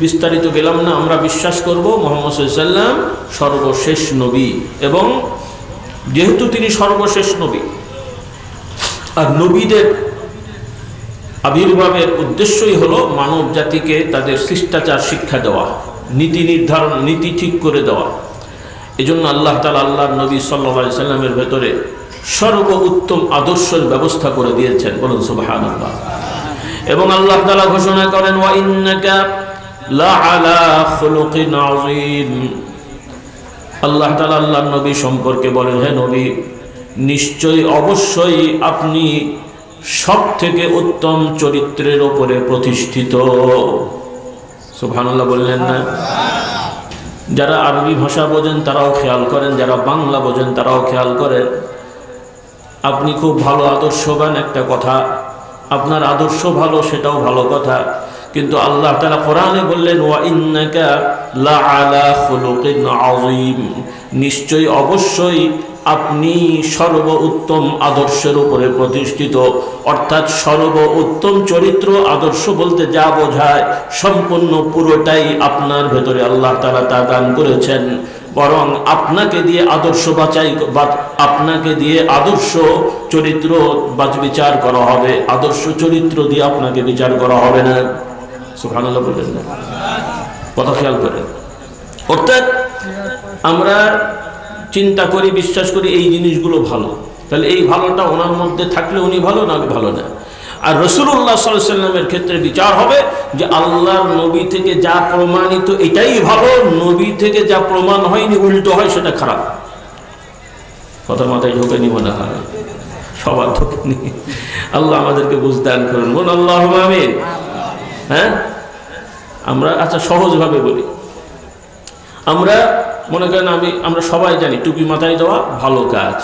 Speaker 1: বিস্তারিত গেলাম না। আমরা বিশ্বাস করব মুহাম্মদ সাল্লাল্লাহু আলাইহি ওয়াসাল্লাম সর্বশেষ নবী, এবং যেহেতু তিনি সর্বশেষ নবী, আর নবীদের আবির্ভাবের উদ্দেশ্যই হলো মানব জাতিকে তাদের শিষ্টাচার শিক্ষা দেওয়া, নীতি নির্ধারণ, নীতি ঠিক করে দেওয়া। এজন্য আল্লাহ তাআলা আল্লাহর নবী সাল্লাল্লাহু আলাইহি ওয়াসাল্লামের ভেতরে সর্বোত্তম আদর্শের ব্যবস্থা করে দিয়েছেন, বলুন সুবহানাল্লাহ। এবং আল্লাহ তাআলা ঘোষণা করেন ওয়া ইন্নাকা লাআলা খুলুকিন আযীম। আল্লাহ তাআলা আল্লাহর নবী সম্পর্কে বলেন, হে নবী নিশ্চয়ই অবশ্যই আপনি সব থেকে উত্তম চরিত্রের উপরে প্রতিষ্ঠিত। সুবহানাল্লাহ বললেন না? যারা আরবি ভাষা বোঝেন তারাও খেয়াল করেন, যারা বাংলা বোঝেন তারাও খেয়াল করেন। আপনি খুব ভালো আদর্শবান, একটা কথা, আপনার আদর্শ ভালো সেটাও ভালো কথা, কিন্তু আল্লাহ তাআলা কোরআনে বললেন ওয়া ইন্নাকা লাআলা খুলুকিন আযীম, নিশ্চয়ই অবশ্যই আপনি সর্বোত্তম আদর্শের উপরে প্রতিষ্ঠিত। অর্থাৎ সর্বোত্তম চরিত্র, আদর্শ বলতে যা বোঝায় সম্পূর্ণ পুরোটাই আপনার ভেতরে আল্লাহ তাআলা তা দান করেছেন। বরং আপনাকে দিয়ে আদর্শ আপনাকে দিয়ে আদর্শ চরিত্র বিচার করা হবে, আদর্শ চরিত্র দিয়ে আপনাকে বিচার করা হবে না। সুবহানাল্লাহ বললেন না? কথা খেয়াল করেন। অর্থাৎ আমরা চিন্তা করি, বিশ্বাস করি এই জিনিসগুলো ভালো, তাহলে এই ভালোটা ওনার মধ্যে থাকলে উনি ভালো, না ভালো না। আর রাসূলুল্লাহ সাল্লাল্লাহু আলাইহি ওয়াসাল্লামের ক্ষেত্রে বিচার হবে যে আল্লাহর নবী থেকে যা প্রমাণিত এটাই ভালো, নবী থেকে যা প্রমাণ হয়নি উল্টো হয় সেটা খারাপ। কথা মাথায় ঢোকেনি মনে হয়, সবার ঢোকেনি। আল্লাহ আমাদেরকে বুঝদান করুন, বলুন আল্লাহুম্মা আমিন। হ্যাঁ, আমরা আচ্ছা সহজভাবে বলি, আমরা মনে করেন আমরা সবাই জানি টুপি মাথায় দেওয়া ভালো কাজ।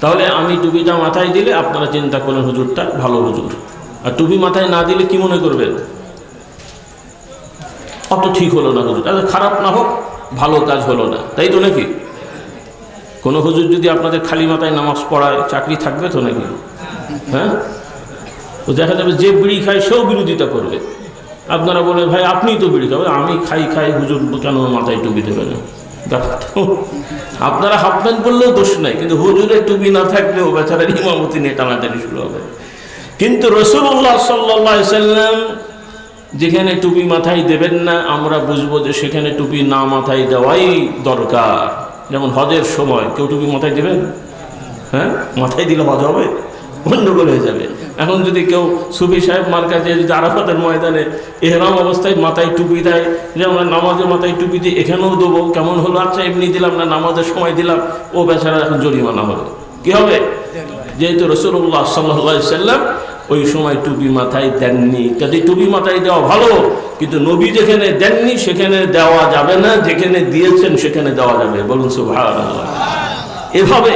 Speaker 1: তাহলে আমি টুপিটা মাথায় দিলে আপনারা চিন্তা করেন হুজুরটা ভালো হুজুর, আর টুপি মাথায় না দিলে কি মনে করবেন? অত ঠিক হলো না হুজুর, তাহলে খারাপ না হোক ভালো কাজ হলো না, তাই তো নাকি? কোনো হুজুর যদি আপনাদের খালি মাথায় নামাজ পড়ায় চাকরি থাকবে তো নাকি? হ্যাঁ, তো দেখা যাবে যে বিড়ি খায় সেও বিরোধিতা করবে। আপনারা বলে ভাই আপনিই তো বিড়ি খাবেন, আমি খাই হুজুর কেন মাথায় টুপি দেবে না? আপনারা হাফ প্যান্ট পরলেও দোষ নাই, কিন্তু হুজুরের টুপি না থাকলেও বেচারার ইমামতি নিয়ে টানাটানি শুরু হবে। কিন্তু রাসূলুল্লাহ সাল্লাল্লাহু আলাইহি ওয়াসাল্লাম যেখানে টুপি মাথায় দেবেন না, আমরা বুঝবো যে সেখানে টুপি না মাথায় দেওয়াই দরকার। যেমন হজের সময় কেউ টুপি মাথায় দেবেন? হ্যাঁ, মাথায় দিলে হজ হবে? গন্ডগোল হয়ে যাবে। এখন যদি কেউ সুফি সাহেব মার্কা দিয়ে যদি আরাফাতের ময়দানে ইহরাম অবস্থায় মাথায় টুপি দেয়, যে আমরা নামাজের মাথায় টুপি দিই, এখানেও দেবো, কেমন হলো? আচ্ছা এমনি দিলাম না, নামাজের সময় দিলাম, ও বেচারা এখন জরিমানা হবে। কি হবে? যেহেতু রাসূলুল্লাহ সাল্লাল্লাহু আলাইহি ওয়াসাল্লাম ওই সময় টুপি মাথায় দেননি, কাজে টুপি মাথায় দেওয়া ভালো, কিন্তু নবী যেখানে দেননি সেখানে দেওয়া যাবে না, যেখানে দিয়েছেন সেখানে দেওয়া যাবে। বলুন সুবহানাল্লাহ। এভাবে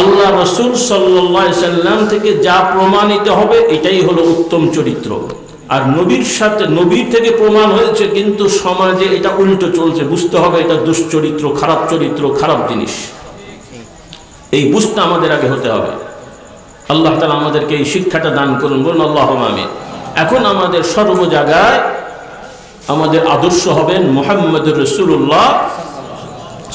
Speaker 1: আল্লাহ রাসূল সাল্লাল্লাহু আলাইহি ওয়াসাল্লাম থেকে যা প্রমাণিত হবে এটাই হলো উত্তম চরিত্র। আর নবীর সাথে নবীর থেকে প্রমাণ হয়েছে কিন্তু সমাজে এটা উল্টো চলছে, বুঝতে হবে এটা দুশ্চরিত্র, খারাপ চরিত্র, খারাপ জিনিস। এই বুঝতে আমাদের আগে হতে হবে। আল্লাহ তাআলা আমাদেরকে এই শিক্ষাটা দান করুন, বলুন আল্লাহুম্মা আমিন। এখন আমাদের সর্ব জায়গায় আমাদের আদর্শ হবেন মুহাম্মদুর রাসূলুল্লাহ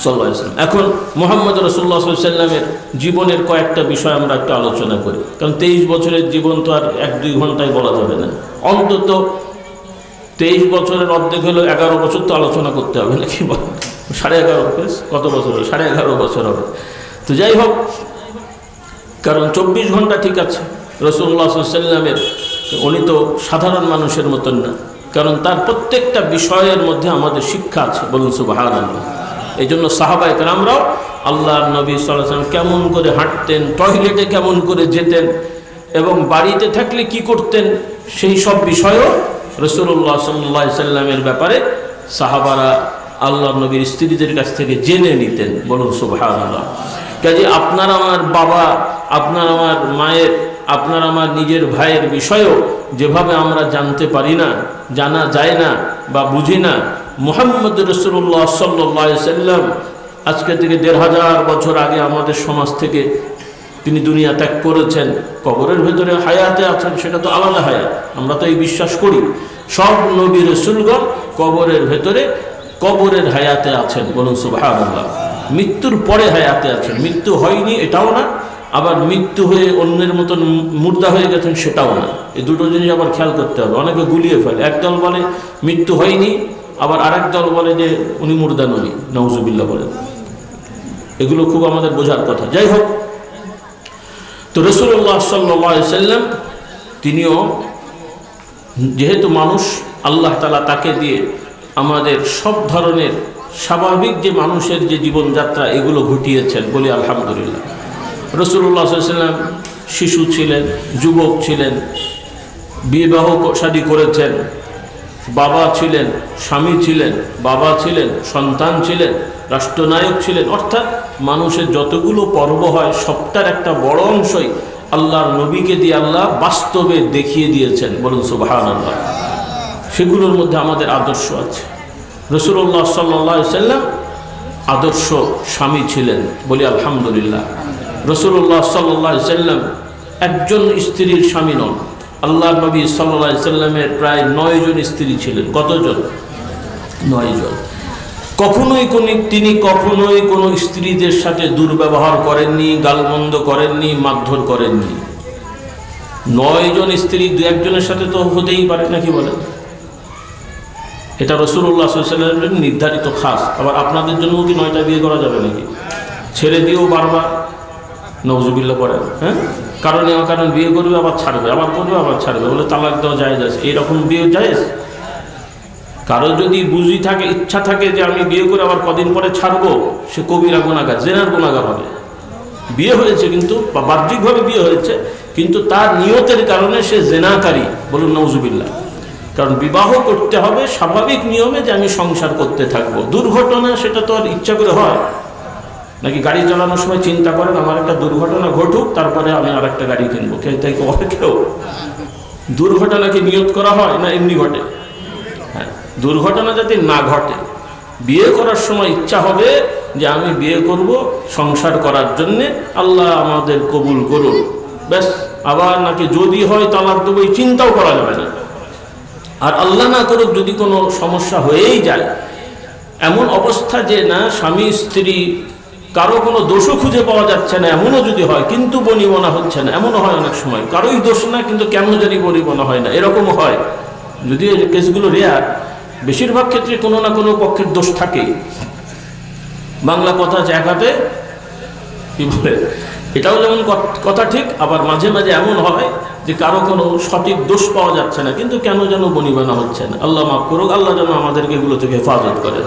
Speaker 1: সাল্লাল্লাহু আলাইহি ওয়াসাল্লাম। এখন মুহাম্মদ রাসূলুল্লাহ সাল্লাল্লাহু আলাইহি ওয়াসাল্লামের জীবনের কয়েকটা বিষয় আমরা একটু আলোচনা করি, কারণ 23 বছরের জীবন তো আর 1-2 ঘন্টায় বলা যাবে না। অন্তত 23 বছরের অর্ধেক হলো 11 বছর তো আলোচনা করতে হবে, নাকি বল? 11.5 কত বছর হবে? 11.5 বছর হবে। তো যাই হোক, কারণ 24 ঘন্টা ঠিক আছে রাসূলুল্লাহ সাল্লাল্লাহু আলাইহি ওয়াসাল্লামের, উনি তো সাধারণ মানুষের মতন না, কারণ তার প্রত্যেকটা বিষয়ের মধ্যে আমাদের শিক্ষা আছে। বলুন সুবহানাল্লাহ। এই জন্য সাহাবায়ে কেরামরাও আল্লাহর নবী সাল্লাল্লাহু আলাইহি ওয়াসাল্লাম কেমন করে হাঁটতেন, টয়লেটে কেমন করে যেতেন এবং বাড়িতে থাকলে কি করতেন, সেই সব বিষয়ও রাসূলুল্লাহ সাল্লাল্লাহু আলাইহি ওয়াসাল্লামের ব্যাপারে সাহাবারা আল্লাহর নবীর স্ত্রীদের কাছ থেকে জেনে নিতেন। বলুন সুবহানাল্লাহ। কাজে আপনার আমার বাবা, আপনার আমার মায়ের, আপনার আমার নিজের ভাইয়ের বিষয়েও যেভাবে আমরা জানতে পারি না, জানা যায় না বা বুঝি না, মুহাম্মদ রাসূলুল্লাহ সাল্লাল্লাহু আলাইহি ওয়াসাল্লাম আজকে থেকে 1500 বছর আগে আমাদের সমাজ থেকে তিনি দুনিয়া ত্যাগ করেছেন, কবরের ভেতরে হায়াতে আছেন, সেটা তো আলাদা হায়াত। আমরা তো এই বিশ্বাস করি সব নবী রাসূলগণ কবরের ভেতরে কবরের হায়াতে আছেন। বলুন সুবহানাল্লাহ। মৃত্যুর পরে হায়াতে আছেন, মৃত্যু হয়নি এটাও না, আবার মৃত্যু হয়ে অন্যের মতন মুর্দা হয়ে গেছেন সেটাও না। এই দুটো জিনিস আবার খেয়াল করতে হবে। অনেকে গুলিয়ে ফেলে, একদল বলে মৃত্যু হয়নি, আবার আরেক দল বলে যে উনি মুর্দা নবী, নাউজুবিল্লাহ বলে। এগুলো খুব আমাদের বোঝার কথা। যাই হোক, তো রাসূলুল্লাহ সাল্লাল্লাহু আলাইহি ওয়াসাল্লাম তিনিও যেহেতু মানুষ, আল্লাহ তাআলা তাকে দিয়ে আমাদের সব ধরনের স্বাভাবিক যে মানুষের যে জীবনযাত্রা এগুলো ঘটিয়েছেন, বলি আলহামদুলিল্লাহ। রাসূলুল্লাহ সাল্লাল্লাহু আলাইহি ওয়াসাল্লাম শিশু ছিলেন, যুবক ছিলেন, বিবাহ শাদী করেছেন, বাবা ছিলেন, স্বামী ছিলেন, বাবা ছিলেন, সন্তান ছিলেন, রাষ্ট্রনায়ক ছিলেন। অর্থাৎ মানুষের যতগুলো পর্ব হয় সবটার একটা বড় অংশই আল্লাহর নবীকে দিয়ে আল্লাহ বাস্তবে দেখিয়ে দিয়েছেন। বলুন সুবহানাল্লাহ। সেগুলোর মধ্যে আমাদের আদর্শ আছে। রাসূলুল্লাহ সাল্লাল্লাহু আলাইহি ওয়াসাল্লাম আদর্শ স্বামী ছিলেন, বলি আলহামদুলিল্লাহ। রাসূলুল্লাহ সাল্লাল্লাহু আলাইহি ওয়াসাল্লাম একজন স্ত্রীর স্বামী নন। আল্লাহর নবী সাল্লাল্লাহু আলাইহি ওয়াসাল্লামের প্রায় 9 জন স্ত্রী ছিলেন। কতজন? 9 জন। তিনি কখনোই কোনো স্ত্রীদের সাথে দুর্ব্যবহার করেননি, গালমন্দ করেননি, মারধর করেননি। 9 জন স্ত্রী 2-1 সাথে তো হতেই পারে, নাকি বলেন? এটা রাসূলুল্লাহ সাল্লাল্লাহু আলাইহি ওয়াসাল্লামের নির্ধারিত খাস। আবার আপনাদের জন্য কি 9টা বিয়ে করা যাবে নাকি? ছেড়ে দিয়েও বারবার নওজুবিল্লাহ পড়েন, হ্যাঁ, কারণ বিয়ে করবে আবার ছাড়বে, আবার করবে আবার ছাড়বে, বলে তালাক দেওয়া জায়েজ আছে, এইরকম বিয়ে জায়েজ? কারো যদি বুঝি থাকে, ইচ্ছা থাকে যে আমি বিয়ে করে আবার কদিন পরে ছাড়বো, সে কবিরা গুনাহগার, জেনার গুনাহগার হবে। বিয়ে হয়েছে কিন্তু, বা বাহ্যিকভাবে বিয়ে হয়েছে, কিন্তু তার নিয়তের কারণে সে জেনাকারী, বলুন নওজুবিল্লাহ। কারণ বিবাহ করতে হবে স্বাভাবিক নিয়মে, যে আমি সংসার করতে থাকবো। দুর্ঘটনা সেটা তো আর ইচ্ছা করে হয় নাকি? গাড়ি চালানোর সময় চিন্তা করেন আমার একটা দুর্ঘটনা ঘটুক, তারপরে আমি আর একটা গাড়ি কিনবো, তাই কেউ দুর্ঘটনাকে নিয়ত করা হয় না, এমনি ঘটে? হ্যাঁ, দুর্ঘটনা যাতে না ঘটে, বিয়ে করার সময় ইচ্ছা হবে যে আমি বিয়ে করব সংসার করার জন্যে, আল্লাহ আমাদের কবুল করুন, ব্যাস। আবার নাকি যদি হয় তালাক দেবো, এই চিন্তাও করা যাবে না। আর আল্লাহ না করুক যদি কোনো সমস্যা হয়েই যায়, এমন অবস্থা যে না স্বামী স্ত্রী কারো কোনো দোষও খুঁজে পাওয়া যাচ্ছে না, এমনও যদি হয়, কিন্তু বনিবনা হচ্ছে না, এমনও হয় অনেক সময়, কারোই দোষ না কিন্তু কেন জানি বনিবনা হয় না, এরকমও হয়। যদিও এই কেসগুলো রেয়ার, বেশিরভাগ ক্ষেত্রে কোনো না কোনো পক্ষের দোষ থাকেই। বাংলা কথা আছে, এক হাতে কি বলে, এটাও যেমন কথা ঠিক, আবার মাঝে মাঝে এমন হয় যে কারো কোনো সঠিক দোষ পাওয়া যাচ্ছে না, কিন্তু কেন যেন বনিবনা হচ্ছে না। আল্লাহ মাফ করুক, আল্লাহ যেন আমাদেরকে এগুলো থেকে হেফাজত করেন।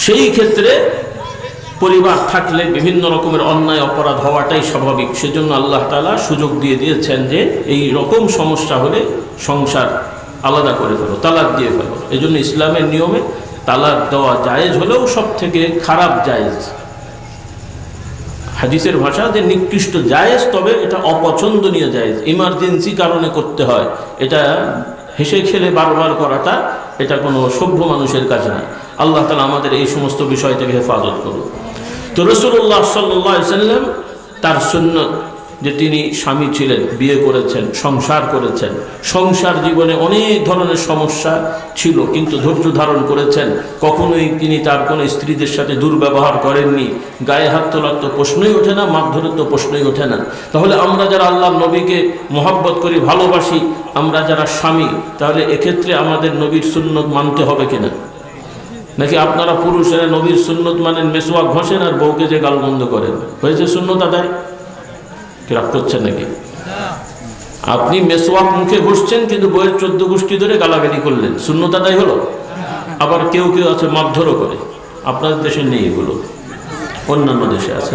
Speaker 1: সেই ক্ষেত্রে পরিবার থাকলে বিভিন্ন রকমের অন্যায় অপরাধ হওয়াটাই স্বাভাবিক। সেজন্য আল্লাহ তাআলা সুযোগ দিয়ে দিয়েছেন যে এই রকম সমস্যা হলে সংসার আলাদা করে ফেলো, তালাক দিয়ে ফেলো। এই জন্য ইসলামের নিয়মে তালাক দেওয়া জায়েজ হলেও সব থেকে খারাপ জায়েজ, হাদিসের ভাষা যে নিকৃষ্ট জায়েজ, তবে এটা অপছন্দনীয় জায়েজ, ইমার্জেন্সি কারণে করতে হয়। এটা হেসে খেলে বারবার করাটা এটা কোনো সভ্য মানুষের কাজ না। আল্লাহ তাআলা আমাদের এই সমস্ত বিষয় থেকে হেফাজত করুন। তো রাসূলুল্লাহ সাল্লাল্লাহু আলাইহি ওয়াসাল্লাম তার সুন্নত যে তিনি স্বামী ছিলেন, বিয়ে করেছেন, সংসার করেছেন, সংসার জীবনে অনেক ধরনের সমস্যা ছিল, কিন্তু ধৈর্য ধারণ করেছেন। কখনোই তিনি তার কোনো স্ত্রীদের সাথে দুর্ব্যবহার করেননি। গায়ে হাত তোলার তো প্রশ্নই ওঠে না, মারধরের তো প্রশ্নই ওঠে না। তাহলে আমরা যারা আল্লাহর নবীকে মহব্বত করি, ভালোবাসি, আমরা যারা স্বামী, তাহলে এক্ষেত্রে আমাদের নবীর সুন্নত মানতে হবে কিনা? নাকি আপনারা পুরুষেরা নবীর সুন্নত মানেন, মেসওয়াক ঘষেন আর বউকে যে গালমন্দ করেন, হয়েছে সুন্নত আদায়? কি রাগ করছেন নাকি? আপনি মেসওয়াক মুখে ঘষছেন কিন্তু বইয়ের 14 গোষ্ঠী ধরে গালাগালি করলেন, সুন্নত আদায় হলো? আবার কেউ কেউ আছে মারধরও করে, আপনাদের দেশে নেই এগুলো, অন্যান্য দেশে আছে।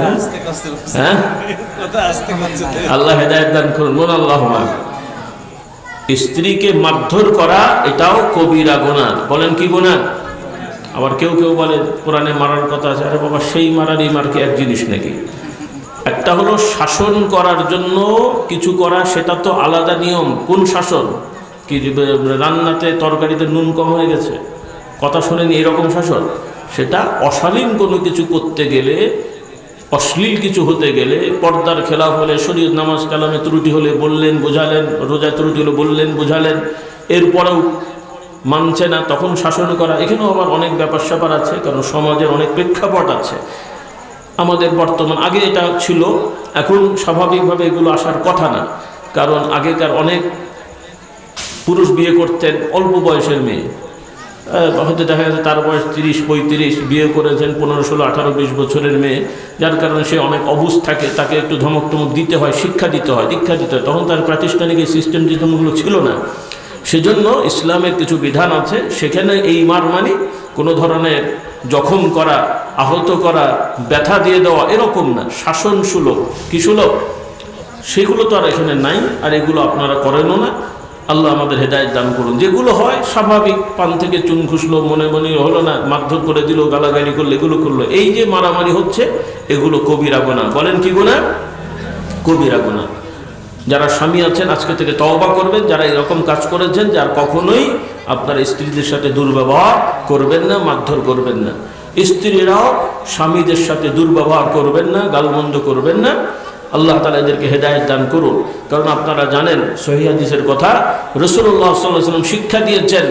Speaker 1: হ্যাঁ, আল্লাহ হেদায়েত দান করুন, বলুন আল্লাহুম্মা। স্ত্রীকে মারধর করা এটাও কবিরা গুনাহ, বলেন কি গুনাহ? আবার কেউ কেউ বলে কোরআনে মারার কথা আছে, আরে বাবা সেই মারার এই মার কি এক জিনিস নাকি? একটা হলো শাসন করার জন্য কিছু করা, সেটা তো আলাদা নিয়ম। কোন শাসন? কি রান্নাতে তরকারিতে নুন কম হয়ে গেছে, কথা শোনেনি, এরকম শাসন। সেটা অশালীন কোনো কিছু করতে গেলে, অশ্লীল কিছু হতে গেলে, পর্দার খেলাফ হলে, শরীয়ত নামাজ কালামে ত্রুটি হলে বললেন বোঝালেন, রোজা ত্রুটি হলে বললেন বোঝালেন, এরপরেও মানছে না, তখন শাসন করা। এখানেও আবার অনেক ব্যাপার স্যাপার আছে, কারণ সমাজের অনেক প্রেক্ষাপট আছে আমাদের বর্তমান। আগে এটা ছিল, এখন স্বাভাবিকভাবে এগুলো আসার কথা না, কারণ আগেকার অনেক পুরুষ বিয়ে করতেন অল্প বয়সের মেয়ে, হয়তো দেখা যাচ্ছে তার বয়স 30-35, বিয়ে করেছেন 15, 16, 18, 20 বছরের মেয়ে, যার কারণে সে অনেক অবুঝ থাকে, তাকে একটু ধমক টমক দিতে হয়, শিক্ষা দিতে হয়, দীক্ষা দিতে হয়। তখন তার প্রাতিষ্ঠানিক এই সিস্টেম সিস্টেমগুলো ছিল না। সেজন্য ইসলামের কিছু বিধান আছে, সেখানে এই মার মানে কোনো ধরনের জখম করা, আহত করা, ব্যথা দিয়ে দেওয়া, এরকম না, শাসন সুলভ। কি সুলভ? সেগুলো তো আর এখানে নাই, আর এগুলো আপনারা করেনও না। আল্লাহ আমাদের হেদায়েত দান করুন। যেগুলো হয় স্বাভাবিক, পান থেকে চুন খুসলো, মনে মনে হলো না, মারধর করে দিল, গালাগালি করলো, এগুলো করলো, এই যে মারামারি হচ্ছে, এগুলো কবিরা গুনাহ। বলেন কি গুনাহ? কবিরা গুনাহ। যারা স্বামী আছেন আজকে থেকে তওবা করবেন, যারা এরকম কাজ করেছেন, যার কখনোই আপনার স্ত্রীদের সাথে দুর্ব্যবহার করবেন না, মারধর করবেন না। স্ত্রীরাও স্বামীদের সাথে দুর্ব্যবহার করবেন না, গালমন্দ করবেন না। আল্লাহ তাআলা এদেরকে হেদায়েত দান করুন। কারণ আপনারা জানেন সহিহ হাদিসের কথা, রাসূলুল্লাহ সাল্লাল্লাহু আলাইহি ওয়াসাল্লাম শিক্ষা দিয়েছেন,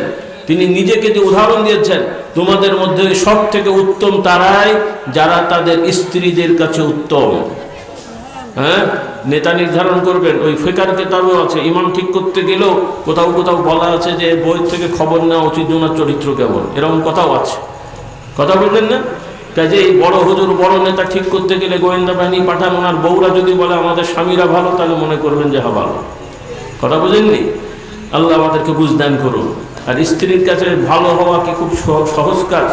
Speaker 1: তিনি নিজেকে যে উদাহরণ দিয়েছেন, তোমাদের মধ্যে সব থেকে উত্তম তারাই যারা তাদের স্ত্রীদের কাছে উত্তম। হ্যাঁ, নেতা নির্ধারণ করবেন, ওই ফিকার কিতাবও আছে, ইমাম ঠিক করতে গেলেও কোথাও কোথাও বলা আছে যে বই থেকে খবর নেওয়া উচিত, ওনার চরিত্র কেমন, এরকম কথাও আছে। কথা বললেন না? কাজে এই বড় হুজুর বড় নেতা ঠিক করতে গেলে গোয়েন্দা বাহিনী পাঠান, ওনার বউরা যদি বলে আমাদের স্বামীরা ভালো, তাহলে মনে করবেন যে হ্যাঁ ভালো। কথা বুঝেননি? আল্লাহ আমাদেরকে বুঝদান করুন। আর স্ত্রীর কাছে ভালো হওয়া কি খুব সহজ কাজ?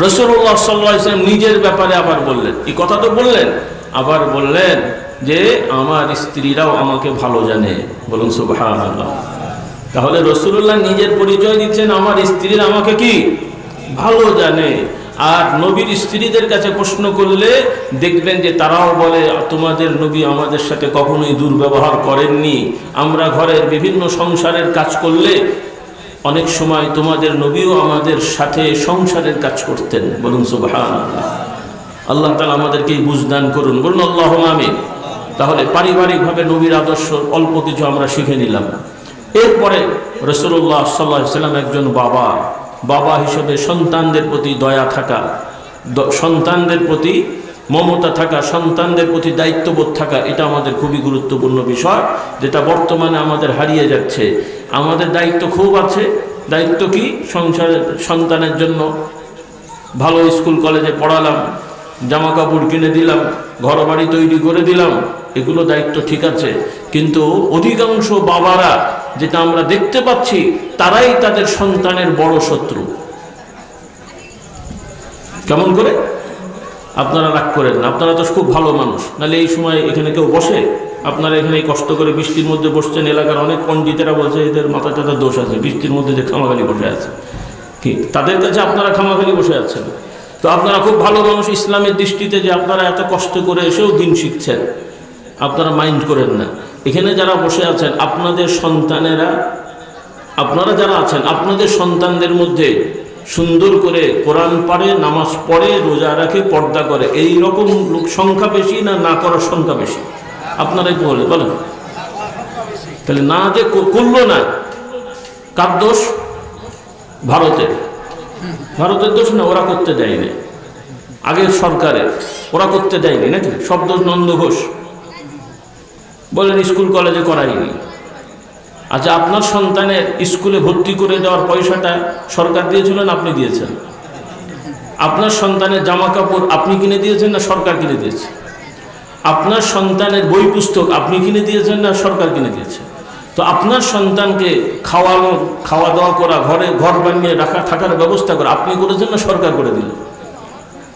Speaker 1: রাসূলুল্লাহ সাল্লাল্লাহু আলাইহি ওয়াসাল্লাম নিজের ব্যাপারে আবার বললেন, এই কথা তো বললেন, আবার বললেন যে আমার স্ত্রীরাও আমাকে ভালো জানে। বলুন সুবহানাল্লাহ। তাহলে রাসূলুল্লাহ নিজের পরিচয় দিচ্ছেন, আমার স্ত্রীরা আমাকে কি ভালো জানে। আর নবীর স্ত্রীদের কাছে প্রশ্ন করলে দেখবেন যে তারাও বলে তোমাদের নবী আমাদের সাথে কখনোই দুর্ব্যবহার করেননি। আমরা ঘরের বিভিন্ন সংসারের কাজ করলে অনেক সময় তোমাদের নবীও আমাদের সাথে সংসারের কাজ করতেন। বলুন সুবহানাল্লাহ। আল্লাহ তাআলা আমাদেরকে বুঝদান করুন। বলুন আল্লাহুম্মা আমিন। তাহলে পারিবারিকভাবে নবীর আদর্শ অল্প কিছু আমরা শিখে নিলাম। এরপরে রাসূলুল্লাহ সাল্লাল্লাহু আলাইহি ওয়াসাল্লাম একজন বাবা হিসেবে সন্তানদের প্রতি দয়া থাকা, সন্তানদের প্রতি মমতা থাকা, সন্তানদের প্রতি দায়িত্ববোধ থাকা, এটা আমাদের খুবই গুরুত্বপূর্ণ বিষয়, যেটা বর্তমানে আমাদের হারিয়ে যাচ্ছে। আমাদের দায়িত্ব খুব আছে। দায়িত্ব কি? সংসারের সন্তানের জন্য ভালো স্কুল কলেজে পড়ালাম, জামা কাপড় কিনে দিলাম, ঘর বাড়ি তৈরি করে দিলাম, এগুলো দায়িত্ব ঠিক আছে। কিন্তু অধিকাংশ বাবারা, যেটা আমরা দেখতে পাচ্ছি, তারাই তাদের সন্তানের বড় শত্রু। কেমন করে? আপনারা রাগ করেন না, আপনারা তো খুব ভালো মানুষ, নাহলে এই সময় এখানে কেউ বসে? আপনারা এখানে কষ্ট করে বৃষ্টির মধ্যে বসছেন, এলাকার অনেক পণ্ডিতেরা বলছে এদের মাথা টাথা দোষ আছে, বৃষ্টির মধ্যে যে খামাখালি বসে আছে। কি তাদের কাছে আপনারা খামাখালি বসে আছেন? তো আপনারা খুব ভালো মানুষ ইসলামের দৃষ্টিতে, যে আপনারা এত কষ্ট করে এসেও দিন শিখছেন, আপনারা মাইন্ড করেন না। এখানে যারা বসে আছেন আপনাদের সন্তানেরা, আপনারা যারা আছেন আপনাদের সন্তানদের মধ্যে সুন্দর করে কোরআন পড়ে, নামাজ পড়ে, রোজা রাখে, পর্দা করে, এই রকম লোক সংখ্যা বেশি না না করার সংখ্যা বেশি? আপনারাই বলেন। তাহলে না যে করলো না, কার দোষ? ভারতের দোষ না, ওরা করতে দেয়নি। আগের সরকারের, ওরা করতে দেয়নি নাকি? সব দোষ নন্দ ঘোষ। বলেন স্কুল কলেজে করায়নি। আচ্ছা, আপনার সন্তানের স্কুলে ভর্তি করে দেওয়ার পয়সাটা সরকার দিয়েছিল না আপনি দিয়েছেন? আপনার সন্তানের জামা কাপড় আপনি কিনে দিয়েছেন না সরকার কিনে দিয়েছে? আপনার সন্তানের বই পুস্তক আপনি কিনে দিয়েছেন না সরকার কিনে দিয়েছে? তো আপনার সন্তানকে খাওয়া দাওয়া করা, ঘর বানিয়ে থাকার ব্যবস্থা করা আপনি করেছেন না সরকার করে দিল?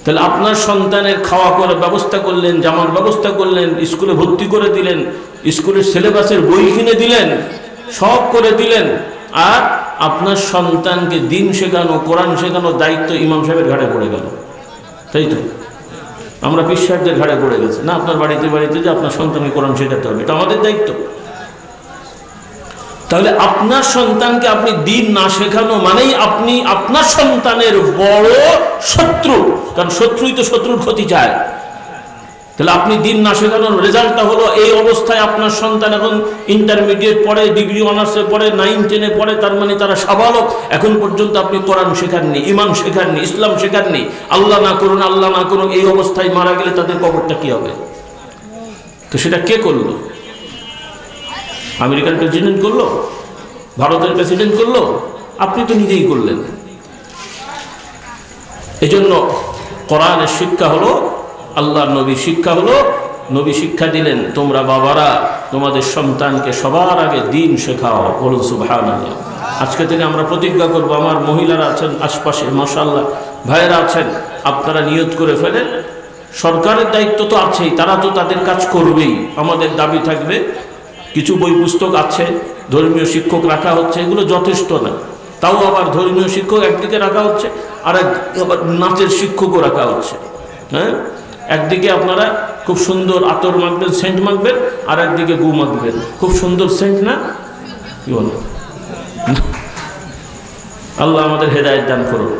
Speaker 1: তাহলে আপনার সন্তানের খাওয়া করার ব্যবস্থা করলেন, জামার ব্যবস্থা করলেন, স্কুলে ভর্তি করে দিলেন, স্কুলের সিলেবাসের বই কিনে দিলেন, সব করে দিলেন, আর আপনার সন্তানকে দিন শেখানো, কোরআন শেখানোর দায়িত্ব ইমাম সাহেবের ঘাড়ে পড়ে গেল। তাই তো? আমরা পীর সাহেবদের ঘাড়ে পড়ে গেছে না? আপনার বাড়িতে যে আপনার সন্তানকে কোরআন শেখাতে হবে, এটা আমাদের দায়িত্ব। তাহলে আপনার সন্তানকে আপনি দিন না শেখানো মানেই আপনি আপনার সন্তানের বড় শত্রু, কারণ শত্রুই তো শত্রুর ক্ষতি চায়। তাহলে আপনি দিন না শেখানোর রেজাল্টটা হলো এই অবস্থায় আপনার সন্তান এখন ইন্টারমিডিয়েট পড়ে, ডিগ্রি অনার্সে পড়ে, 9-10-এ পড়ে, তার মানে তারা সাবালক। এখন পর্যন্ত আপনি কোরআন শেখাননি, ইমান শেখাননি, ইসলাম শেখাননি। আল্লাহ না করুন এই অবস্থায় মারা গেলে তাদের কবরটা কি হবে? তো সেটা কে করলো? আমেরিকার প্রেসিডেন্ট করলো? ভারতের প্রেসিডেন্ট করলো? আপনি তো নিজেই করলেন। এজন্য কোরআনের শিক্ষা হলো, আল্লাহর নবী শিক্ষা হলো, নবী শিক্ষা দিলেন তোমরা বাবারা তোমাদের সন্তানকে সবার আগে দিন শেখাও। বলুন সুবহানাল্লাহ। আজকে থেকে আমরা প্রতিজ্ঞা করব, আমার মহিলারা আছেন আশপাশে, মাশাআল্লাহ ভাইয়েরা আছেন, আপনারা নিয়ত করে ফেলেন, সরকারের দায়িত্ব তো আছেই, তারা তো তাদের কাজ করবেই। আমাদের দাবি থাকবে, কিছু বই পুস্তক আছে, ধর্মীয় শিক্ষক রাখা হচ্ছে, এগুলো যথেষ্ট না। তাও আবার ধর্মীয় শিক্ষক একদিকে রাখা হচ্ছে, আর আবার নাচের শিক্ষকও রাখা হচ্ছে। হ্যাঁ, একদিকে আপনারা খুব সুন্দর আতর মাখবেন, সেন্ট মাখবেন, আর একদিকে গু মাখবেন। খুব সুন্দর সেন্ট না? কি বলো? আল্লাহ আমাদের হেদায়েত দান করুন।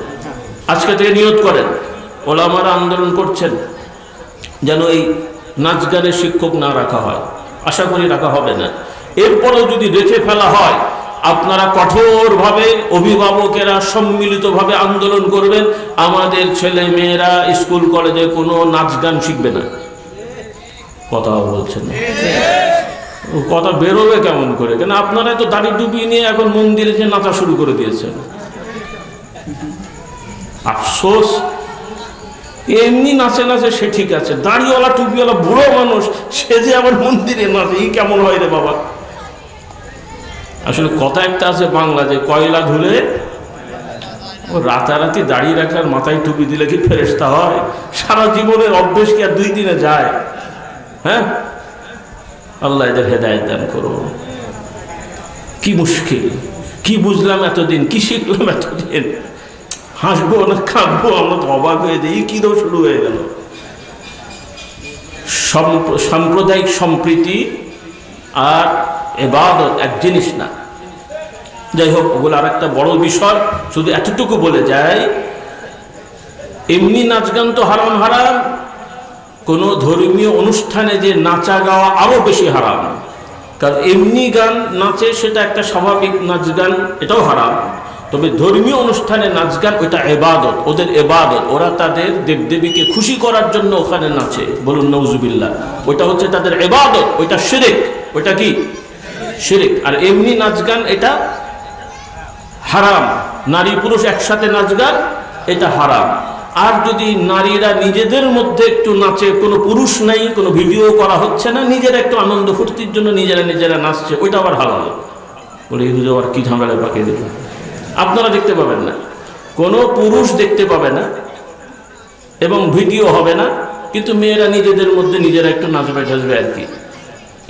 Speaker 1: আজকে থেকে নিয়ত করেন, ওলামারা আন্দোলন করছেন যেন এই নাচ গানের শিক্ষক না রাখা হয়। আশা করি রাখা হবে না। এরপরেও যদি রেখে ফেলা হয়, আপনারা কঠোরভাবে অভিভাবকেরা সম্মিলিতভাবে আন্দোলন করবেন, আমাদের ছেলে মেয়েরা স্কুল কলেজে কোনো নাচ গান শিখবে না। কথা বলছেন না? কথা বেরোবে কেমন করে? কেন আপনারা তো দাড়ি টুপি নিয়ে এখন মন্দিরে যে নাচা শুরু করে দিয়েছেন। আফসোস, এমনি নাচে নাচে সে ঠিক আছে, দাড়িওয়ালা টুপিওয়ালা বুড়ো মানুষ সে যে আবার মন্দিরে নাচে, এই কেমন হয় রে বাবা? আসলে কথা একটা আছে বাংলা, যে কয়লা ধুলে ও রাতারাতি দাড়ি রাখলে আর মাথায় টুপি দিলে কি ফেরেশতা হয়? সারা জীবনের অভ্যেস কি আর 2 দিনে যায়? হ্যাঁ, আল্লাহ এদের হেদায়েত দান করো। কি মুশকিল, কি বুঝলাম এতদিন, কি শিখলাম এতদিন, হাসবো না কাঁদবো? আমরা তো অবাক হয়ে যাই, কি দোষ শুরু হয়ে গেল। সাম্প্রদায়িক সম্প্রীতি আর ইবাদত এক জিনিস না। যাই হোক, ওগুলো আর একটা বড় বিষয়। শুধু এতটুকু বলে যায়, এমনি নাচ গান তো হারাম হারাম, কোনো ধর্মীয় অনুষ্ঠানে যে নাচা গাওয়া আরো বেশি হারাম। কারণ এমনি গান নাচে সেটা একটা স্বাভাবিক নাচ গান, এটাও হারাম। তবে ধর্মীয় অনুষ্ঠানে নাচ গান ওইটা ইবাদত, ওদের ইবাদত। ওরা তাদের দেবদেবীকে খুশি করার জন্য ওখানে নাচে, বলুন নাউজুবিল্লাহ। ওইটা হচ্ছে তাদের ইবাদত, ওইটা শিরক। ওইটা কি? শিরক। আর এমনি নাচ গান এটা হারাম। নারী পুরুষ একসাথে নাচ গান এটা হারাম। আর যদি নারীরা নিজেদের মধ্যে একটু নাচে, কোনো পুরুষ নাই, কোনো ভিডিও করা হচ্ছে না, নিজেরা একটু আনন্দ ফুর্তির জন্য নিজেরা নিজেরা নাচছে, ওইটা আবার হালাল। বলে এই হুজুর আর কি ঝামেলা পাকিয়ে দেবে? আপনারা দেখতে পাবেন না, কোনো পুরুষ দেখতে পাবে না এবং ভিডিও হবে না, কিন্তু মেয়েরা নিজেদের মধ্যে নিজেরা একটু নাচবে টাচবে আর কি।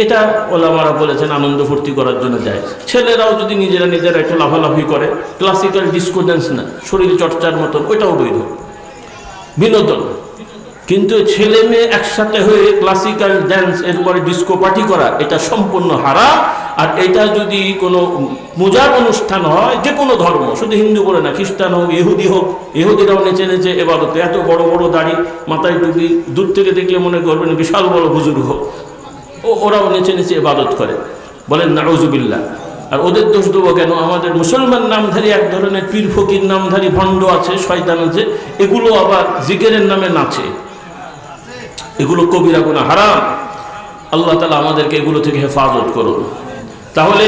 Speaker 1: এটা ওলামারা বলেছেন আনন্দ ফুর্তি করার জন্য যায়। ছেলেরাও যদি নিজেরা নিজেরা একটু লাফালাফি করে, ক্লাসিক্যাল ডিস্কো ড্যান্স না, শরীর চর্চার মতন, ওইটাও বৈধ বিনোদন। কিন্তু ছেলে মেয়ে একসাথে হয়ে ক্লাসিক্যাল ড্যান্স, এরপরে ডিস্কো পার্টি করা, এটা সম্পূর্ণ হারাম। আর এটা যদি কোনো পূজার অনুষ্ঠান হয়, যে কোনো ধর্ম, শুধু হিন্দু বলে না, খ্রিস্টান হোক, ইহুদি হোক, ইহুদিরাও নেচে নেচে এবাদতে, এত বড় বড় দাড়ি, মাথায় টুপি, দূর থেকে দেখলে মনে করবেন বিশাল বড় বুজুর্গ, ওরাও নেচে নেচে ইবাদত করে, বলেন নাউজুবিল্লাহ। আর ওদের দোষ দেবো কেন? আমাদের মুসলমান নামধারী এক ধরনের পীর ফকির নামধারী ভণ্ড আছে, শয়তান আছে, এগুলো আবার জিকিরের নামে নাচে। এগুলো কবিরা গুনাহ, হারাম। আল্লাহ তাআলা আমাদেরকে এগুলো থেকে হেফাজত করুন। তাহলে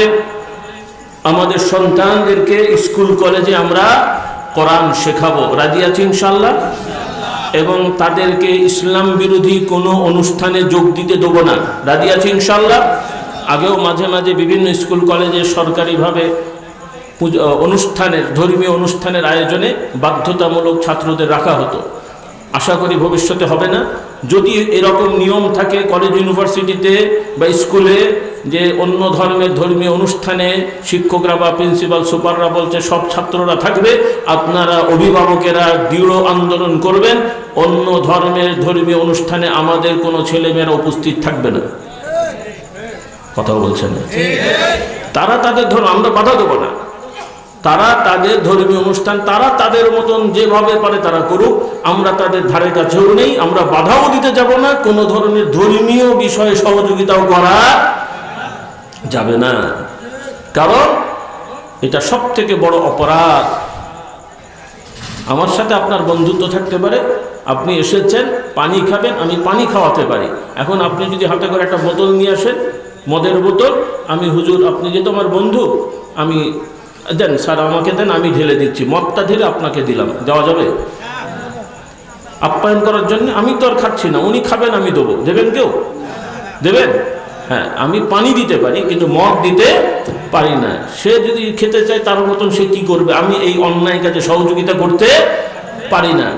Speaker 1: আমাদের সন্তানদেরকে স্কুল কলেজে আমরা কোরআন শেখাবো, রাজি আছি ইনশাআল্লাহ। এবং তাদেরকে ইসলাম বিরোধী কোনো অনুষ্ঠানে যোগ দিতে দেবো না, রাজি আছি ইনশাআল্লাহ। আগেও মাঝে মাঝে বিভিন্ন স্কুল কলেজে সরকারিভাবে ধর্মীয় অনুষ্ঠানের আয়োজনে বাধ্যতামূলক ছাত্রদের রাখা হতো। আশা করি ভবিষ্যতে হবে না। যদি এরকম নিয়ম থাকে কলেজ ইউনিভার্সিটিতে বা স্কুলে, যে অন্য ধর্মের ধর্মীয় অনুষ্ঠানে শিক্ষকরা বা প্রিন্সিপাল সুপাররা বলছে সব ছাত্ররা থাকবে, আপনারা অভিভাবকেরা দৃঢ় আন্দোলন করবেন, অন্য ধর্মের ধর্মীয় অনুষ্ঠানে আমাদের কোনো ছেলেমেয়েরা উপস্থিত থাকবে না। কথা বলছেন? তারা তাদের ধর্ম, আমরা বাধা দেবো না। তারা তাদের ধর্মীয় অনুষ্ঠান তারা তাদের মতন যেভাবে পারে তারা করুক, আমরা তাদের ধারে কাছেও নেই, আমরা বাধাও দিতে যাব না, কোনো ধরনের ধর্মীয় বিষয়ে সহযোগিতাও করা যাবে না। কারণ এটা সব থেকে বড় অপরাধ। আমার সাথে আপনার বন্ধুত্ব থাকতে পারে, আপনি এসেছেন পানি খাবেন, আমি পানি খাওয়াতে পারি। এখন আপনি যদি হাতে করে একটা বোতল নিয়ে আসেন, মদের বোতল, আমি হুজুর আপনি যেহেতু আমার বন্ধু, আমি দেন স্যার আমাকে দেন, আমি ঢেলে দিচ্ছি, মদটা ঢেলে আপনাকে দিলাম, দেওয়া যাবে? আপ্যায়ন করার জন্য। আমি তো আর খাচ্ছি না, উনি খাবেন, আমি দেবো, দেবেন? কেউ দেবেন? হ্যাঁ, আমি পানি দিতে পারি কিন্তু মদ দিতে পারি না। সে যদি খেতে চায় তার মতন সে কি করবে, আমি এই অন্যায় কাজে সহযোগিতা করতে পারি না।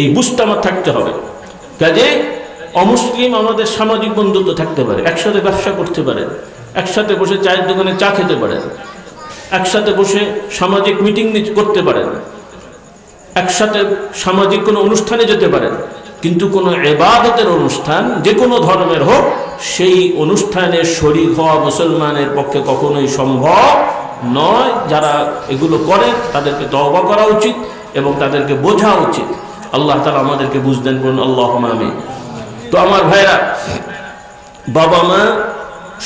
Speaker 1: এই বুঝতে আমার থাকতে হবে। কাজে অমুসলিম আমাদের সামাজিক বন্ধুত্ব থাকতে পারে, একসাথে ব্যবসা করতে পারে, একসাথে বসে চায়ের দোকানে চা খেতে পারেন, একসাথে বসে সামাজিক মিটিং করতে পারেন, একসাথে সামাজিক কোনো অনুষ্ঠানে যেতে পারেন। কিন্তু কোনো ইবাদতের অনুষ্ঠান যে কোনো ধর্মের হোক, সেই অনুষ্ঠানে শরীক হওয়া মুসলমানের পক্ষে কখনোই সম্ভব নয়। যারা এগুলো করে তাদেরকে তওবা করা উচিত এবং তাদেরকে বোঝা উচিত। আল্লাহ তাআলা আমাদেরকে বুঝদেন, বলুন আল্লাহুম্মা আমিন। তো আমার ভাইরা, বাবা মা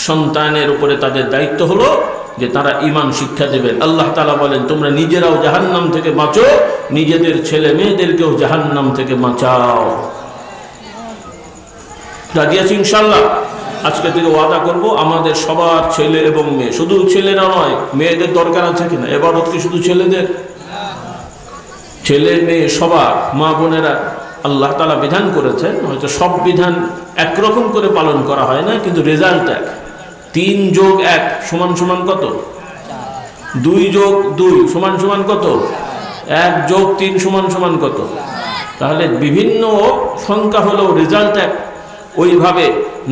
Speaker 1: সন্তানের উপরে তাদের দায়িত্ব হলো যে তারা ঈমান শিক্ষা দেবেন। আল্লাহ তাআলা বলেন, তোমরা নিজেরাও জাহান্নাম থেকে বাঁচো, নিজেদের ছেলে মেয়েদেরকেও জাহান্নাম থেকে বাঁচাও। রাজি আছি ইনশাআল্লাহ। আজকে থেকে ওয়াদা করব, আমাদের সবার ছেলে এবং মেয়ে, শুধু ছেলেরা নয়, মেয়েদের দরকার আছে কিনা? ইবাদত কি শুধু ছেলেদের? ছেলে মেয়ে সবার, মা বোনেরা, আল্লাহ তাআলা বিধান করেছেন, হয়তো সব বিধান একরকম করে পালন করা হয় না, কিন্তু রেজাল্ট এক। 3 যোগ 1 সমান সমান কত? 2 যোগ 2 সমান সমান কত? 1 যোগ 3 সমান সমান কত? তাহলে বিভিন্ন সংখ্যা হলেও রেজাল্ট এক। ওইভাবে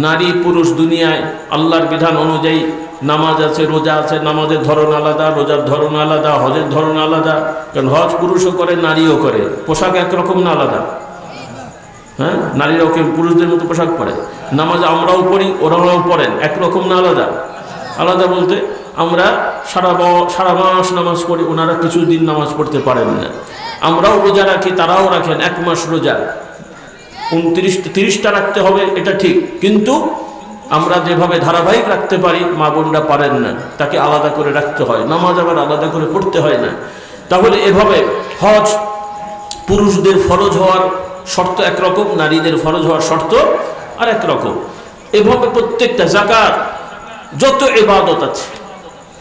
Speaker 1: নারী পুরুষ দুনিয়ায় আল্লাহর বিধান অনুযায়ী নামাজ আছে, রোজা আছে, নামাজের ধরন আলাদা, রোজার ধরন আলাদা, হজের ধরন আলাদা। কারণ হজ পুরুষও করে, নারীও করে, পোশাক একরকম না আলাদা? হ্যাঁ, নারীরাও কেউ পুরুষদের মতো পোশাক পরে। নামাজ আমরাও পড়ি, ওরাও পড়েন, একরকম না আলাদা? আলাদা বলতে আমরা সারা মাস নামাজ পড়ি, ওনারা কিছুদিন নামাজ পড়তে পারেন না। আমরাও রোজা রাখি, তারাও রাখেন 1 মাস রোজা, 29-30টা রাখতে হবে, এটা ঠিক। কিন্তু আমরা যেভাবে ধারাবাহিক রাখতে পারি, মা বোনরা পারেন না, তাকে আলাদা করে রাখতে হয়। নামাজ আবার আলাদা করে পড়তে হয় না। তাহলে এভাবে হজ পুরুষদের ফরজ হওয়ার শর্ত একরকম, নারীদের ফরজ হওয়ার শর্ত আর একরকম। এভাবে প্রত্যেকটা জাকাত, যত ইবাদত আছে,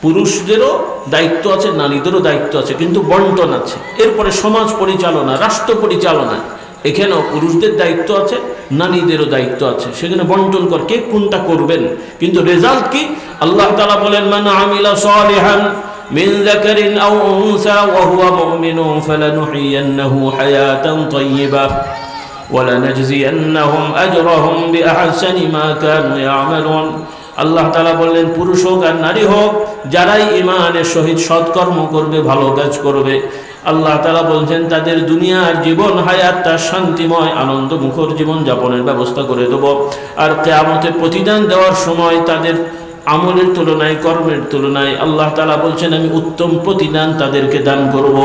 Speaker 1: পুরুষদেরও দায়িত্ব আছে, নারীদেরও দায়িত্ব আছে, কিন্তু বন্টন আছে। এরপরে সমাজ পরিচালনা, রাষ্ট্র পরিচালনা, এখানেও পুরুষদের দায়িত্ব আছে, নারীদেরও দায়িত্ব আছে। সেখানে বন্টন কর, কে কোনটা করবেন। কিন্তু রেজাল্ট কি? আল্লাহ তাআলা বলেন, মান আমিলা সালিহান মিন যাকারিন আও উনসা ওয়া হুয়া মুমিনুন ফালানুহইয়ান্নাহু হায়াতান তাইয়্যিবাহ ওয়া লানাজজিয়ান্নাহুম আজরাহুম বিআহসানি মা কানু ইয়ামালুন। আল্লাহ তাআলা বললেন, পুরুষ হোক আর নারী হোক, যারাই ঈমানের সহিত সৎকর্ম করবে, ভালো কাজ করবে, আল্লাহ তাআলা বলছেন তাদের দুনিয়ার জীবন হায়াতটা শান্তিময়, আনন্দমুখর জীবন যাপনের ব্যবস্থা করে দেব। আর কিয়ামতে প্রতিদান দেওয়ার সময় তাদের আমলের তুলনায়, কর্মের তুলনায় আল্লাহ তাআলা বলছেন আমি উত্তম প্রতিদান তাদেরকে দান করব।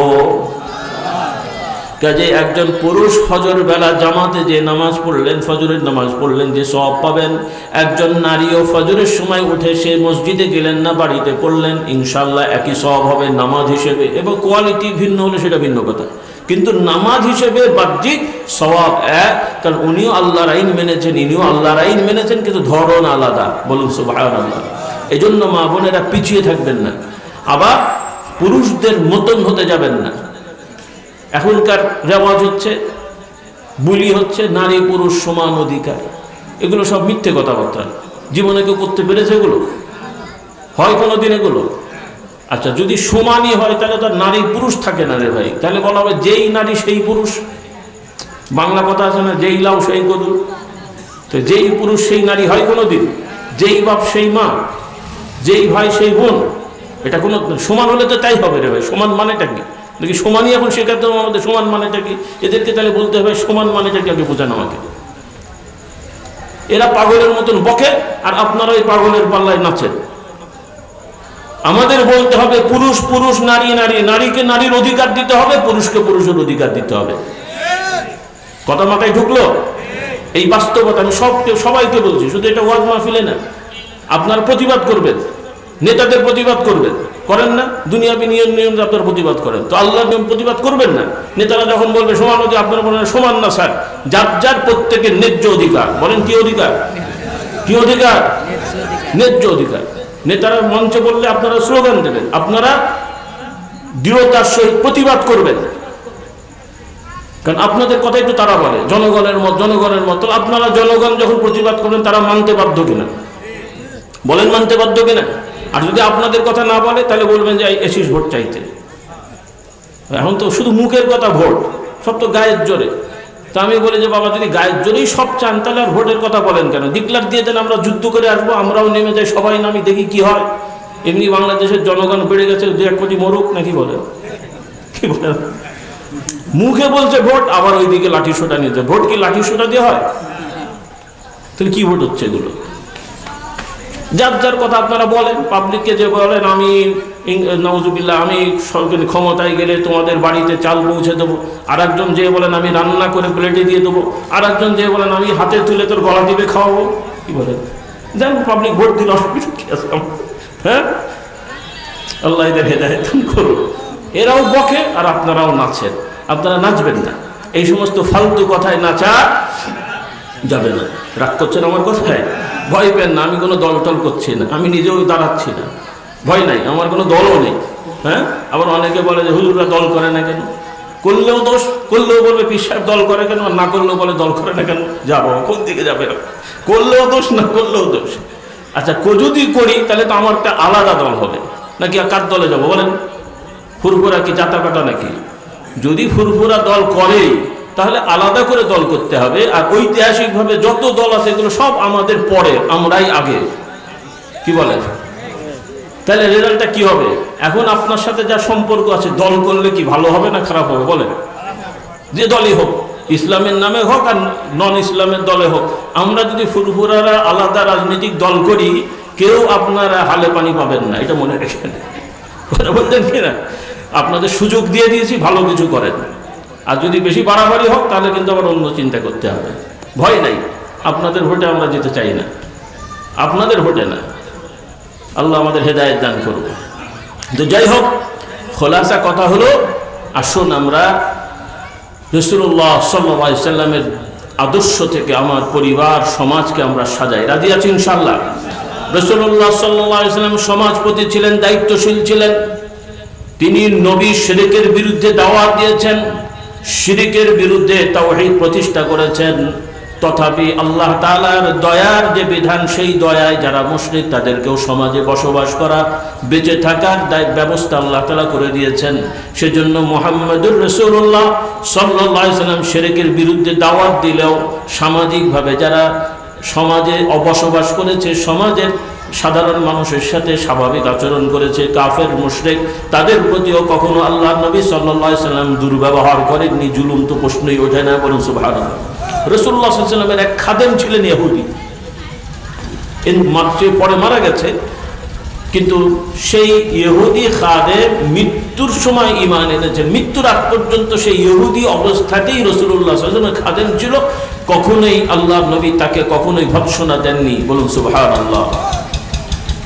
Speaker 1: কাজে একজন পুরুষ ফজর বেলা জামাতে যে নামাজ পড়লেন, ফজরের নামাজ পড়লেন, যে সওয়াব পাবেন। একজন নারীও ফজরের সময় উঠে সে মসজিদে গেলেন না, বাড়িতে পড়লেন, ইনশাআল্লাহ একই সওয়াব হবে নামাজ হিসেবে। এবং কোয়ালিটি ভিন্ন হলে সেটা ভিন্ন কথা, কিন্তু নামাজ হিসেবে বাহ্যিক সওয়াব এক। কারণ উনিও আল্লাহর আইন মেনেছেন, ইনিও আল্লাহর আইন মেনেছেন, কিন্তু ধরন আলাদা। বলুন সুবহানাল্লাহ। এই জন্য মা বোনেরা পিছিয়ে থাকবেন না, আবার পুরুষদের মতন হতে যাবেন না। এখনকার রেওয়াজ হচ্ছে, বুলি হচ্ছে নারী পুরুষ সমান অধিকার। এগুলো সব মিথ্যে কথাবার্তা। জীবনে কেউ করতে পেরেছে এগুলো? হয় কোনো দিন এগুলো? আচ্ছা, যদি সমানই হয় তাহলে তো নারী পুরুষ থাকে না রে ভাই। তাহলে বলা হবে যেই নারী সেই পুরুষ। বাংলা কথা আছে না, যেই লাউ সেই কদু। তো যেই পুরুষ সেই নারী হয় কোনো দিন? যেই বাপ সেই মা, যেই ভাই সেই বোন, এটা কোনো সমান হলে তো তাই হবে রে ভাই। সমান মানেটা কি? দেখি সমানই এখন শেখাতে হবে আমাদের। সমান মানেটা কি? এদেরকে তাহলে বলতে হবে সমান মানেটা কি, আগে বোঝান আমাকে। এরা পাগলের মতন বকে আর আপনারা ওই পাগলের পাল্লায় নাচেন। আমাদের বলতে হবে পুরুষ পুরুষ, নারী নারী। নারীকে নারীর অধিকার দিতে হবে, পুরুষকে পুরুষের অধিকার দিতে হবে। কথা মাথায় ঢুকলো? এই বাস্তবতা আমি সবাইকে বলছি, শুধু এটা ওয়াজ মাহফিলে না। আপনারা প্রতিবাদ করবেন, নেতাদের প্রতিবাদ করবেন, করেন না? দুনিয়াবি নিয়ম আপনারা প্রতিবাদ করেন, তো আল্লাহর নিয়ম প্রতিবাদ করবেন না? নেতারা যখন বলবে সমান অধিকার, আপনারা বলেন সমান না স্যার, যার যার প্রত্যেকের ন্যায্য অধিকার। বলেন কি অধিকার? কি অধিকার? ন্যায্য অধিকার। নেতারা মঞ্চে বললে আপনারা স্লোগান দেবেন, আপনারা দৃঢ়তার সহিত প্রতিবাদ করবেন। কারণ আপনাদের কথাই তো তারা বলে, জনগণের মত, জনগণের মত। আপনারা জনগণ যখন প্রতিবাদ করবেন, তারা মানতে বাধ্য কিনা? বলেন মানতে বাধ্য কিনা? আর যদি আপনাদের কথা না বলে, তাহলে বলবেন যে এসিস ভোট চাইতে। এখন তো শুধু মুখের কথা ভোট, সব তো গায়ের জোরে। তা আমি বলি যে বাবা, যদি গায়ের জোরেই সব চান, তাহলে আর ভোটের কথা বলেন কেন? ডিক্লার দিয়ে দেন, আমরা যুদ্ধ করে আসবো, আমরাও নেমে যাই, সবাই নামি, দেখি কি হয়। এমনি বাংলাদেশের জনগণ বেড়ে গেছে, 2-1 কোটি মরুক নাকি বলে, কি বলেন? মুখে বলছে ভোট, আবার ওইদিকে লাঠি সোটা নিতে। ভোট কি লাঠি সোটা দিয়ে হয়? তাহলে কি ভোট হচ্ছে এগুলো? যার যার কথা আপনারা বলেন, পাবলিককে যে বলেন আমি নাউজুবিল্লাহ আমি ক্ষমতায় গেলে তোমাদের বাড়িতে চাল পৌঁছে দেবো, আর একজন যে বলেন আমি রান্না করে প্লেটে দিয়ে দেবো, আর একজন যে বলেন আমি হাতে তুলে তোর গলা টিপে খাওয়াবো। কি বলেন? জান পাবলিক ভোট দিল, অসুবিধা কি আছে? হ্যাঁ, আল্লাহ এদের হেদায়েত করুন। এরাও বকে আর আপনারাও নাচেন। আপনারা নাচবেন না, এই সমস্ত ফালতু কথায় নাচা যাবে না। রাগ করছেন আমার কথায়? ভয় পেন না, আমি কোনো দল টল করছি না, আমি নিজেও দাঁড়াচ্ছি না, ভয় নাই, আমার কোনো দলও নেই। হ্যাঁ, আবার অনেকে বলে যে হুজুররা দল করে না কেন? করলেও দোষ, করলেও বলবে পীর সাহেব দল করে কেন, না করলেও বলে দল করে না কেন, যাবো কোন দিকে যাবে, করলেও দোষ না করলেও দোষ। আচ্ছা যদি করি তাহলে তো আমার একটা আলাদা দল হবে, নাকি কার দলে যাবো বলেন? ফুরফুরা কি জাতা কাটা নাকি? যদি ফুরফুরা দল করে তাহলে আলাদা করে দল করতে হবে, আর ঐতিহাসিকভাবে যত দল আছে এগুলো সব আমাদের পরে, আমরাই আগে। কি বলেন? তাহলে রেজাল্টটা কি হবে? এখন আপনার সাথে যা সম্পর্ক আছে, দল করলে কি ভালো হবে না খারাপ হবে বলেন? যে দলই হোক, ইসলামের নামে হোক আর নন ইসলামের দলে হোক, আমরা যদি ফুরফুরারা আলাদা রাজনৈতিক দল করি, কেউ আপনারা হালে পানি পাবেন না, এটা মনে রেখেন। কথা বলতেন কিনা? আপনাদের সুযোগ দিয়ে দিয়েছি, ভালো কিছু করেন। আর যদি বেশি বাড়াবাড়ি হোক তাহলে কিন্তু আবার অন্য চিন্তা করতে হবে। ভয় নাই, আপনাদের ভোটে আমরা যেতে চাই না, আপনাদের ভোটে না। আল্লাহ আমাদের হেদায়েত দান করুন। তো যাই হোক, খোলাসা কথা হলো, আসুন আমরা রাসূলুল্লাহ সাল্লাল্লাহু আলাইহি সাল্লামের আদর্শ থেকে আমার পরিবার সমাজকে আমরা সাজাই। রাজি আছি ইনশাআল্লাহ? রাসূলুল্লাহ সাল্লাল্লাহু আলাইহি সাল্লাম সমাজপতি ছিলেন, দায়িত্বশীল ছিলেন। তিনি নবী শিরকের বিরুদ্ধে দাওয়াত দিয়েছেন, শিরকের বিরুদ্ধে তাওহীদ প্রতিষ্ঠা করেছেন। তথাপি আল্লাহ তাআলার দয়ার যে বিধান, সেই দয়ায় যারা মুশরিক তাদেরকেও সমাজে বসবাস করা, বেঁচে থাকার ব্যবস্থা আল্লাহ তাআলা করে দিয়েছেন। সেজন্য মুহাম্মদুর রাসূলুল্লাহ সাল্লাল্লাহু আলাইহি সাল্লাম শিরকের বিরুদ্ধে দাওয়াত দিলেও সামাজিকভাবে যারা সমাজে বসবাস করেছে, সমাজের সাধারণ মানুষের সাথে স্বাভাবিক আচরণ করেছে, কাফের মুশরিক, তাদের প্রতিও কখনো আল্লাহর নবী সাল্লাল্লাহু আলাইহি সাল্লাম দুর্ব্যবহার করেননি। জুলুম তো প্রশ্নই ওঠে না, বলুন সুবহানাল্লাহ। রাসূলুল্লাহ সাল্লাল্লাহু আলাইহি সাল্লামের এক খাদেম ছিলেন ইহুদি, পরে মারা গেছে, কিন্তু সেই ইহুদি খাদেম মৃত্যুর সময় ঈমান এনেছেন। মৃত্যুর আগ পর্যন্ত সেই ইহুদি অবস্থাতেই রাসূলুল্লাহ সাল্লাল্লাহু আলাইহি ওয়াসাল্লামের খাদেম ছিল। কখনোই আল্লাহর নবী তাকে কখনোই ভৎসনা দেননি, বলুন সুবহানাল্লাহ।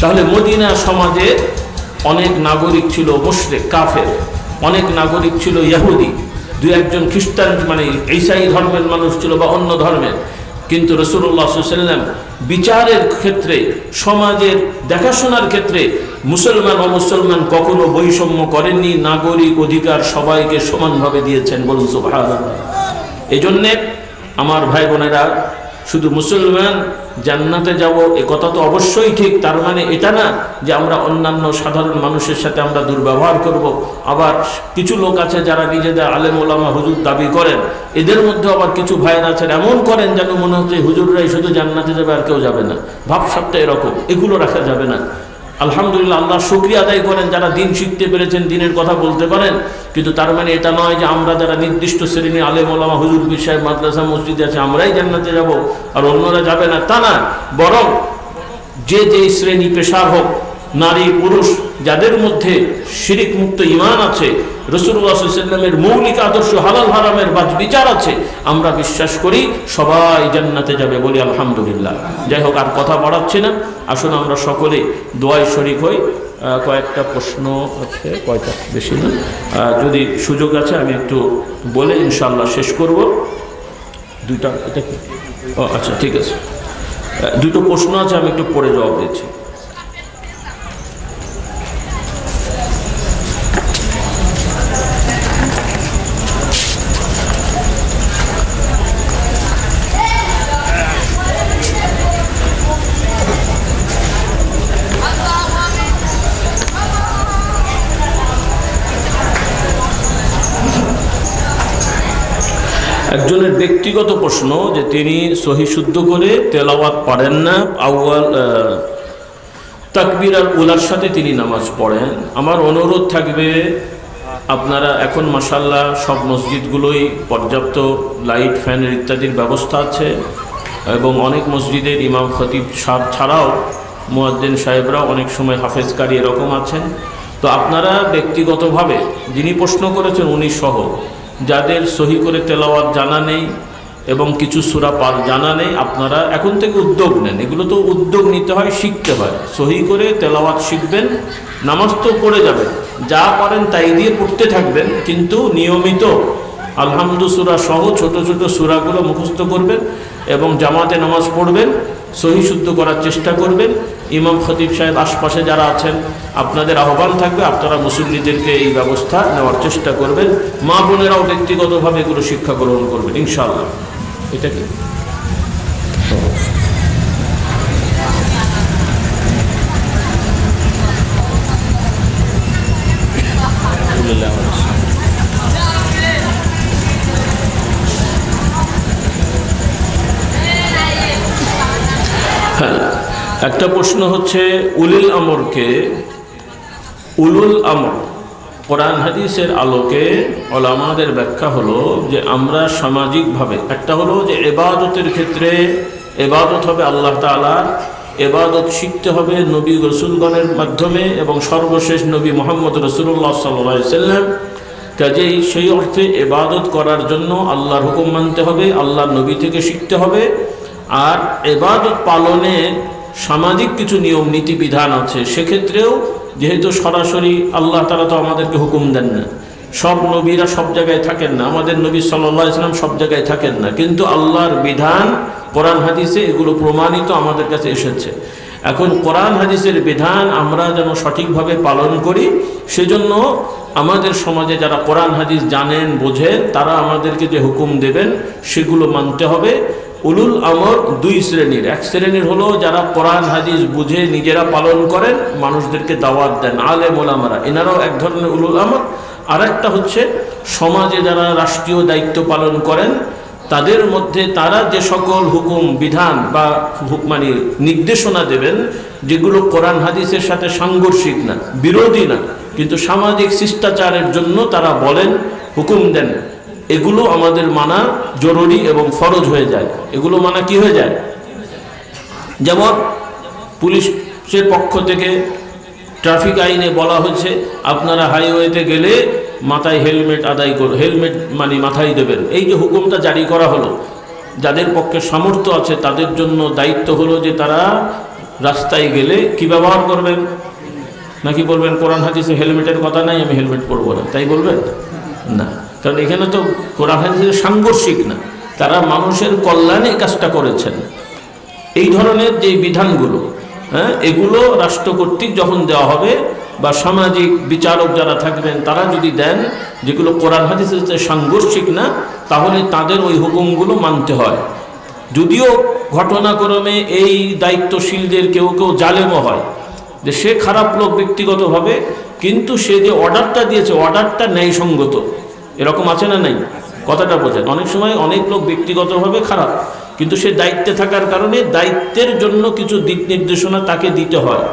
Speaker 1: তাহলে মদিনা সমাজে অনেক নাগরিক ছিল মুশরিক কাফের, অনেক নাগরিক ছিল ইহুদি, দুই একজন খ্রিস্টান মানে ঈসাই ধর্মের মানুষ ছিল বা অন্য ধর্মের। কিন্তু রাসূলুল্লাহ সাল্লাল্লাহু আলাইহি ওয়াসাল্লাম বিচারের ক্ষেত্রে, সমাজের দেখাশোনার ক্ষেত্রে মুসলমান অমুসলমান কখনো বৈষম্য করেননি। নাগরিক অধিকার সবাইকে সমানভাবে দিয়েছেন, বলুন সুবহানাল্লাহ। এই জন্যে আমার ভাই বোনেরা, শুধু মুসলমান জান্নাতে যাব এ কথা তো অবশ্যই ঠিক, তার মানে এটা না যে আমরা অন্যান্য সাধারণ মানুষের সাথে আমরা দুর্ব্যবহার করব। আবার কিছু লোক আছে যারা নিজেদের আলেম ওলামা হুজুর দাবি করেন, এদের মধ্যে আবার কিছু ভাইরা আছেন এমন করেন যেন মনে হচ্ছে হুজুররাই শুধু জান্নাতে যাবে আর কেউ যাবে না, ভাবসাবটা এরকম। এগুলো রাখা যাবে না। আলহামদুলিল্লাহ, আল্লাহ শুকরিয়া আদায় করেন যারা দিন শিখতে পেরেছেন, দিনের কথা বলতে পারেন, কিন্তু তার মানে এটা নয় যে আমরা যারা নির্দিষ্ট শ্রেণী আলেম ওলামা হুজুর পীর সাহেব মাদ্রাসা মসজিদে আছে আমরাই জান্নাতে যাব আর অন্যরা যাবে না, তা না। বরং যে যেই শ্রেণী পেশার হোক, নারী পুরুষ, যাদের মধ্যে শিরিক মুক্ত ঈমান আছে, রাসূলুল্লাহ সাল্লাল্লাহু আলাইহি ওয়াসাল্লামের মৌলিক আদর্শ হালাল হারামের বাজ বিচার আছে, আমরা বিশ্বাস করি সবাই জান্নাতে যাবে, বলি আলহামদুলিল্লাহ। যাই হোক, আর কথা বাড়াচ্ছি না, আসুন আমরা সকলে দোয়ায় শরীক হই। কয়েকটা প্রশ্ন আছে, কয়টা বেশি না, যদি সুযোগ আছে আমি একটু বলে ইনশাআল্লাহ শেষ করব। দুইটা, এটা কি? ও আচ্ছা, ঠিক আছে। দুটো প্রশ্ন আছে, আমি একটু পড়ে জবাব দিচ্ছি। একজনের ব্যক্তিগত প্রশ্ন যে তিনি সহি শুদ্ধ করে তেলাওয়াত পারেন না, আউয়াল তাকবীর আর উলার সাথে তিনি নামাজ পড়েন। আমার অনুরোধ থাকবে, আপনারা এখন মাশাআল্লাহ সব মসজিদগুলোই পর্যাপ্ত লাইট ফ্যানের ইত্যাদির ব্যবস্থা আছে, এবং অনেক মসজিদের ইমাম খতিব সাহেব ছাড়াও মুয়াজ্জিন সাহেবরাও অনেক সময় হাফেজকারী এরকম আছেন। তো আপনারা ব্যক্তিগতভাবে, যিনি প্রশ্ন করেছেন উনি সহ, যাদের সহি করে তেলাওয়াত জানা নেই এবং কিছু সূরা পার জানা নেই, আপনারা এখন থেকে উদ্যোগ নেন। এগুলো তো উদ্যোগ নিতে হয়, শিখতে হয়। সহি করে তেলাওয়াত শিখবেন, নামাজ তো পড়ে যাবেন, যা পারেন তাই দিয়ে পড়তে থাকবেন, কিন্তু নিয়মিত আলহামদু সূরা সহ ছোট ছোট সূরাগুলো মুখস্থ করবেন এবং জামাতে নামাজ পড়বেন, সহি শুদ্ধ করার চেষ্টা করবেন। ইমাম খতিব সাহেব আশপাশে যারা আছেন আপনাদের আহ্বান থাকবে, আপনারা মুসল্লিদেরকে এই ব্যবস্থা নেওয়ার চেষ্টা করবেন। মা বোনেরাও ব্যক্তিগতভাবে এগুলো শিক্ষা গ্রহণ করবেন ইনশাআল্লাহ। এটা কি হ্যাঁ, একটা প্রশ্ন হচ্ছে উলিল আমরকে, উলুল আমর কোরআন হাদিসের আলোকে ওলামাদের ব্যাখ্যা হলো যে আমরা সামাজিকভাবে, একটা হলো যে ইবাদতের ক্ষেত্রে ইবাদত হবে আল্লাহ তাআলা, ইবাদত শিখতে হবে নবী রাসূলগণের মাধ্যমে এবং সর্বশেষ নবী মুহাম্মদ রাসূলুল্লাহ সাল্লাল্লাহু আলাইহি ওয়াসাল্লাম। কাজেই সেই অর্থে ইবাদত করার জন্য আল্লাহর হুকুম মানতে হবে, আল্লাহর নবী থেকে শিখতে হবে। আর ইবাদত পালনে সামাজিক কিছু নিয়ম নীতি বিধান আছে, সেক্ষেত্রেও যেহেতু সরাসরি আল্লাহ তাআলা তো আমাদেরকে হুকুম দেন না, সব নবীরা সব জায়গায় থাকেন না, আমাদের নবী সাল্লাল্লাহু আলাইহি ওয়াসাল্লাম সব জায়গায় থাকেন না, কিন্তু আল্লাহর বিধান কোরআন হাদিসে এগুলো প্রমাণিত আমাদের কাছে এসেছে। এখন কোরআন হাদিসের বিধান আমরা যেন সঠিকভাবে পালন করি, সেজন্য আমাদের সমাজে যারা কোরআন হাদিস জানেন বোঝেন তারা আমাদেরকে যে হুকুম দেবেন সেগুলো মানতে হবে। উলুল আমর দুই শ্রেণীর, এক শ্রেণীর হলো যারা কোরআন হাদিস বুঝে নিজেরা পালন করেন, মানুষদেরকে দাওয়াত দেন, আলেম ওলামারা, এনারাও এক ধরনের উলুল আমর। আর একটা হচ্ছে সমাজে যারা রাষ্ট্রীয় দায়িত্ব পালন করেন, তাদের মধ্যে তারা যে সকল হুকুম বিধান বা মানে নির্দেশনা দেবেন যেগুলো কোরআন হাদিসের সাথে সাংঘর্ষিক না, বিরোধী না, কিন্তু সামাজিক শিষ্টাচারের জন্য তারা বলেন, হুকুম দেন, এগুলো আমাদের মানা জরুরি এবং ফরজ হয়ে যায়। এগুলো মানা কি হয়ে যায়? যেমন পুলিশের পক্ষ থেকে ট্রাফিক আইনে বলা হচ্ছে আপনারা হাইওয়েতে গেলে মাথায় হেলমেট আদায় করুন, হেলমেট মানে মাথায় দেবেন। এই যে হুকুমটা জারি করা হলো, যাদের পক্ষে সামর্থ্য আছে তাদের জন্য দায়িত্ব হলো যে তারা রাস্তায় গেলে কি ব্যবহার করবেন, নাকি বলবেন কোরআন হাদিসে হেলমেটের কথা নাই, আমি হেলমেট পরবো না, তাই বলবেন না? কারণ এখানে তো কোরআন হাদিসের সাংঘর্ষিক না, তারা মানুষের কল্যাণে কাজটা করেছেন। এই ধরনের যে বিধানগুলো, হ্যাঁ, এগুলো রাষ্ট্র কর্তৃক যখন দেওয়া হবে বা সামাজিক বিচারক যারা থাকবেন তারা যদি দেন যেগুলো কোরআন হাদিসের সাংঘর্ষিক না, তাহলে তাদের ওই হুকুমগুলো মানতে হয়। যদিও ঘটনাক্রমে এই দায়িত্বশীলদের কেউ কেউ জালেমও হয়, যে সে খারাপ লোক ব্যক্তিগতভাবে, কিন্তু সে যে অর্ডারটা দিয়েছে অর্ডারটা ন্যায়সঙ্গত, এরকম আছে না নাই? কথাটা বোঝেন। অনেক সময় অনেক লোক ব্যক্তিগতভাবে খারাপ, কিন্তু সে দায়িত্বে থাকার কারণে দায়িত্বের জন্য কিছু দিক নির্দেশনা তাকে দিতে হয়,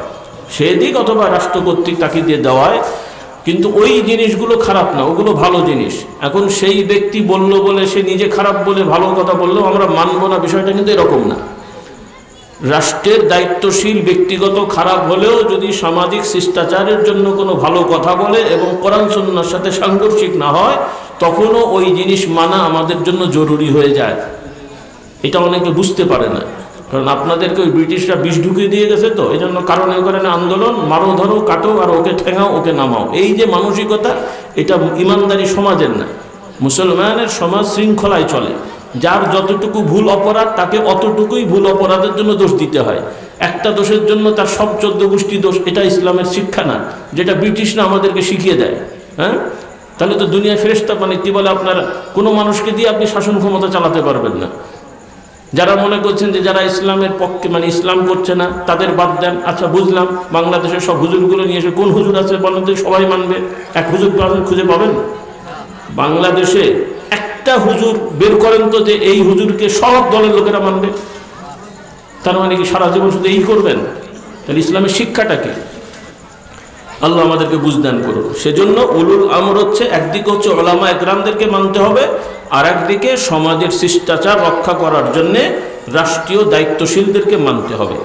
Speaker 1: সে দিক অথবা রাষ্ট্র কর্তৃক তাকে দিয়ে দেওয়ায়, কিন্তু ওই জিনিসগুলো খারাপ না, ওগুলো ভালো জিনিস। এখন সেই ব্যক্তি বললো বলে সে নিজে খারাপ বলে ভালো কথা বললেও আমরা মানবো না, বিষয়টা কিন্তু এরকম না। রাষ্ট্রের দায়িত্বশীল ব্যক্তিগত খারাপ হলেও যদি সামাজিক শিষ্টাচারের জন্য কোনো ভালো কথা বলে এবং কোরআন সুন্নাহর সাথে সাংঘর্ষিক না হয়, তখনও ওই জিনিস মানা আমাদের জন্য জরুরি হয়ে যায়। এটা অনেকে বুঝতে পারে না, কারণ আপনাদেরকে ওই ব্রিটিশরা বিষ ঢুকিয়ে দিয়ে গেছে, তো এই জন্য কারণে কারণে আন্দোলন, মারো ধরো কাটো আর ওকে ঠেঙাও ওকে নামাও, এই যে মানসিকতা, এটা ইমানদারি সমাজের না। মুসলমানের সমাজ শৃঙ্খলায় চলে, যার যতটুকু ভুল অপরাধ তাকে অতটুকুই ভুল অপরাধের জন্য দোষ দিতে হয়। একটা দোষের জন্য তার সব 14 গোষ্ঠী দোষ, এটা ইসলামের শিক্ষা না, যেটা ব্রিটিশরা আমাদেরকে শিখিয়ে দেয়। হ্যাঁ, তাহলে তো দুনিয়া ফেরেশতা মানে কি বলে, আপনার কোনো মানুষকে দিয়ে আপনি শাসন ক্ষমতা চালাতে পারবেন না। যারা মনে করছেন যে যারা ইসলামের পক্ষে মানে ইসলাম করছে না তাদের বাদ দেন, আচ্ছা বুঝলাম, বাংলাদেশের সব হুজুরগুলো নিয়ে এসে কোন হুজুর আছে বলেন তো, সবাই মানবে? এক হুজুর খুঁজে পাবেন বাংলাদেশে? একটা হুজুর বের করেন তো যে এই হুজুরকে সব দলের লোকেরা মানবে। তার মানে কি সারা জীবন শুধু এই করবেন? তাহলে ইসলামের শিক্ষাটা কি? আল্লাহ আমাদেরকে বুঝদান করুন। সেজন্য উলুল আমর হচ্ছে, একদিকে হচ্ছে ওলামা একরামদেরকে মানতে হবে, আর একদিকে সমাজের শিষ্টাচার রক্ষা করার জন্যে রাষ্ট্রীয় দায়িত্বশীলদেরকে মানতে হবে।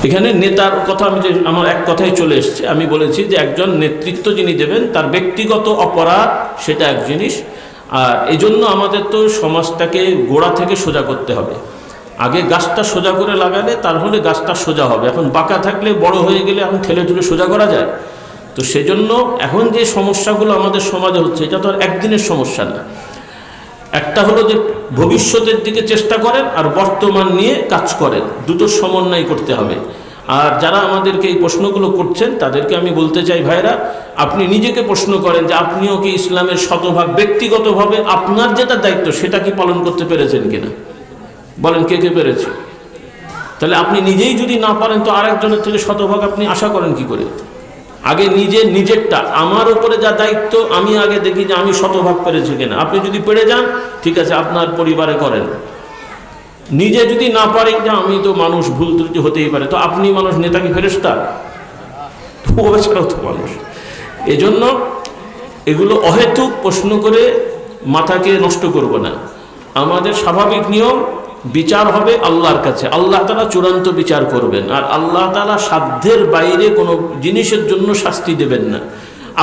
Speaker 1: এখানে নেতার কথা আমি যে আমার এক কথাই চলে এসছে, আমি বলেছি যে একজন নেতৃত্ব যিনি দেবেন তার ব্যক্তিগত অপরাধ সেটা এক জিনিস, আর এই জন্য আমাদের তো সমাজটাকে গোড়া থেকে সোজা করতে হবে। আগে গাছটা সোজা করে লাগালে তাহলে গাছটা সোজা হবে। এখন বাঁকা থাকলে বড় হয়ে গেলে এখন ঠেলে ঠেলে সোজা করা যায়? তো সেজন্য এখন যে সমস্যাগুলো আমাদের সমাজে হচ্ছে, এটা তো আর একদিনের সমস্যা না। একটা হলো যে ভবিষ্যতের দিকে চেষ্টা করেন আর বর্তমান নিয়ে কাজ করেন, দুটো সমন্বয় করতে হবে। আর যারা আমাদেরকে এই প্রশ্নগুলো করছেন তাদেরকে আমি বলতে চাই, ভাইরা, আপনি নিজেকে প্রশ্ন করেন যে আপনিও কি ইসলামের শতভাগ ব্যক্তিগতভাবে আপনার যেটা দায়িত্ব সেটা কি পালন করতে পেরেছেন কিনা? বলেন, কে কে পেরেছে? তাহলে আপনি নিজেই যদি না পারেন তো আরেকজনের থেকে শতভাগ আপনি আশা করেন কি করে? আগে নিজেরটা, আমার উপরে যা দায়িত্ব আমি আগে দেখি যে আমি শতভাগ পেরেছি কিনা। আপনি যদি পেরে যান ঠিক আছে, আপনার পরিবারে করেন। নিজে যদি না পারে যে আমি তো মানুষ, ভুল ত্রুটি হতেই পারে, তো আপনি মানুষ, নেতা কি ফেরেশতা? ও বেচারাও তো মানুষ। এজন্য এগুলো অহেতুক প্রশ্ন করে মাথাকে নষ্ট করব না। আমাদের স্বাভাবিক নিয়ম, বিচার হবে আল্লাহর কাছে। আল্লাহ তাআলা চূড়ান্ত বিচার করবেন, আর আল্লাহ তাআলা সাধ্যের বাইরে কোনো জিনিসের জন্য শাস্তি দেবেন না।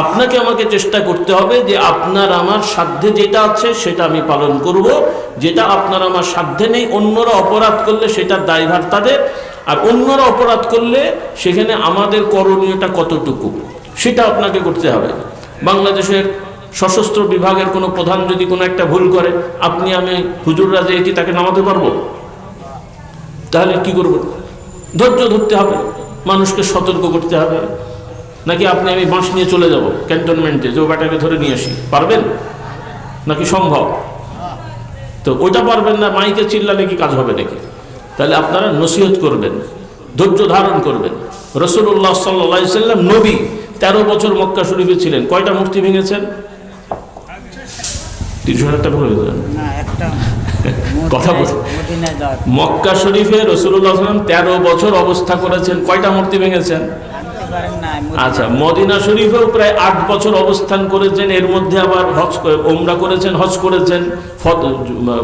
Speaker 1: আপনাকে আমাকে চেষ্টা করতে হবে যে আপনার আমার সাধ্যে যেটা আছে সেটা আমি পালন করব, যেটা আপনার আমার সাধ্যে নেই, অন্যরা অপরাধ করলে সেটার দায়ভার তাদের, আর অন্যরা অপরাধ করলে সেখানে আমাদের করণীয়টা কতটুকু সেটা আপনাকে করতে হবে। বাংলাদেশের সশস্ত্র বিভাগের কোনো প্রধান যদি কোনো একটা ভুল করে, আপনি আমি হুজুররা যে কি তাকে নামাতে পারবো? তাহলে কি করব? ধৈর্য ধরতে হবে, মানুষকে সতর্ক করতে হবে। নাকি আপনি আমি বাঁশ নিয়ে চলে যাব ক্যান্টনমেন্টে, যে ওটাকে ধরে নিয়ে আসি? পারবেন নাকি সম্ভব? তো ওইটা পারবেন না, মাইকে চিল্লালে কি কাজ হবে নাকি? তাহলে আপনারা নসিহত করবেন, ধৈর্য ধারণ করবেন। রাসূলুল্লাহ সাল্লাল্লাহু আলাইহি সাল্লাম নবী 13 বছর মক্কা শরীফে ছিলেন, কয়টা মূর্তি ভেঙেছেন? 30,000টা ভেঙেছেন কথা বল। মক্কা শরীফে রাসূলুল্লাহ সাল্লাল্লাহু আলাইহি সাল্লাম 13 বছর অবস্থা করেছেন, কয়টা মূর্তি ভেঙেছেন? আচ্ছা, মদিনা শরীফেও প্রায় 8 বছর অবস্থান করেছেন, এর মধ্যে আবার হজ ওমরা করেছেন, হজ করেছেন।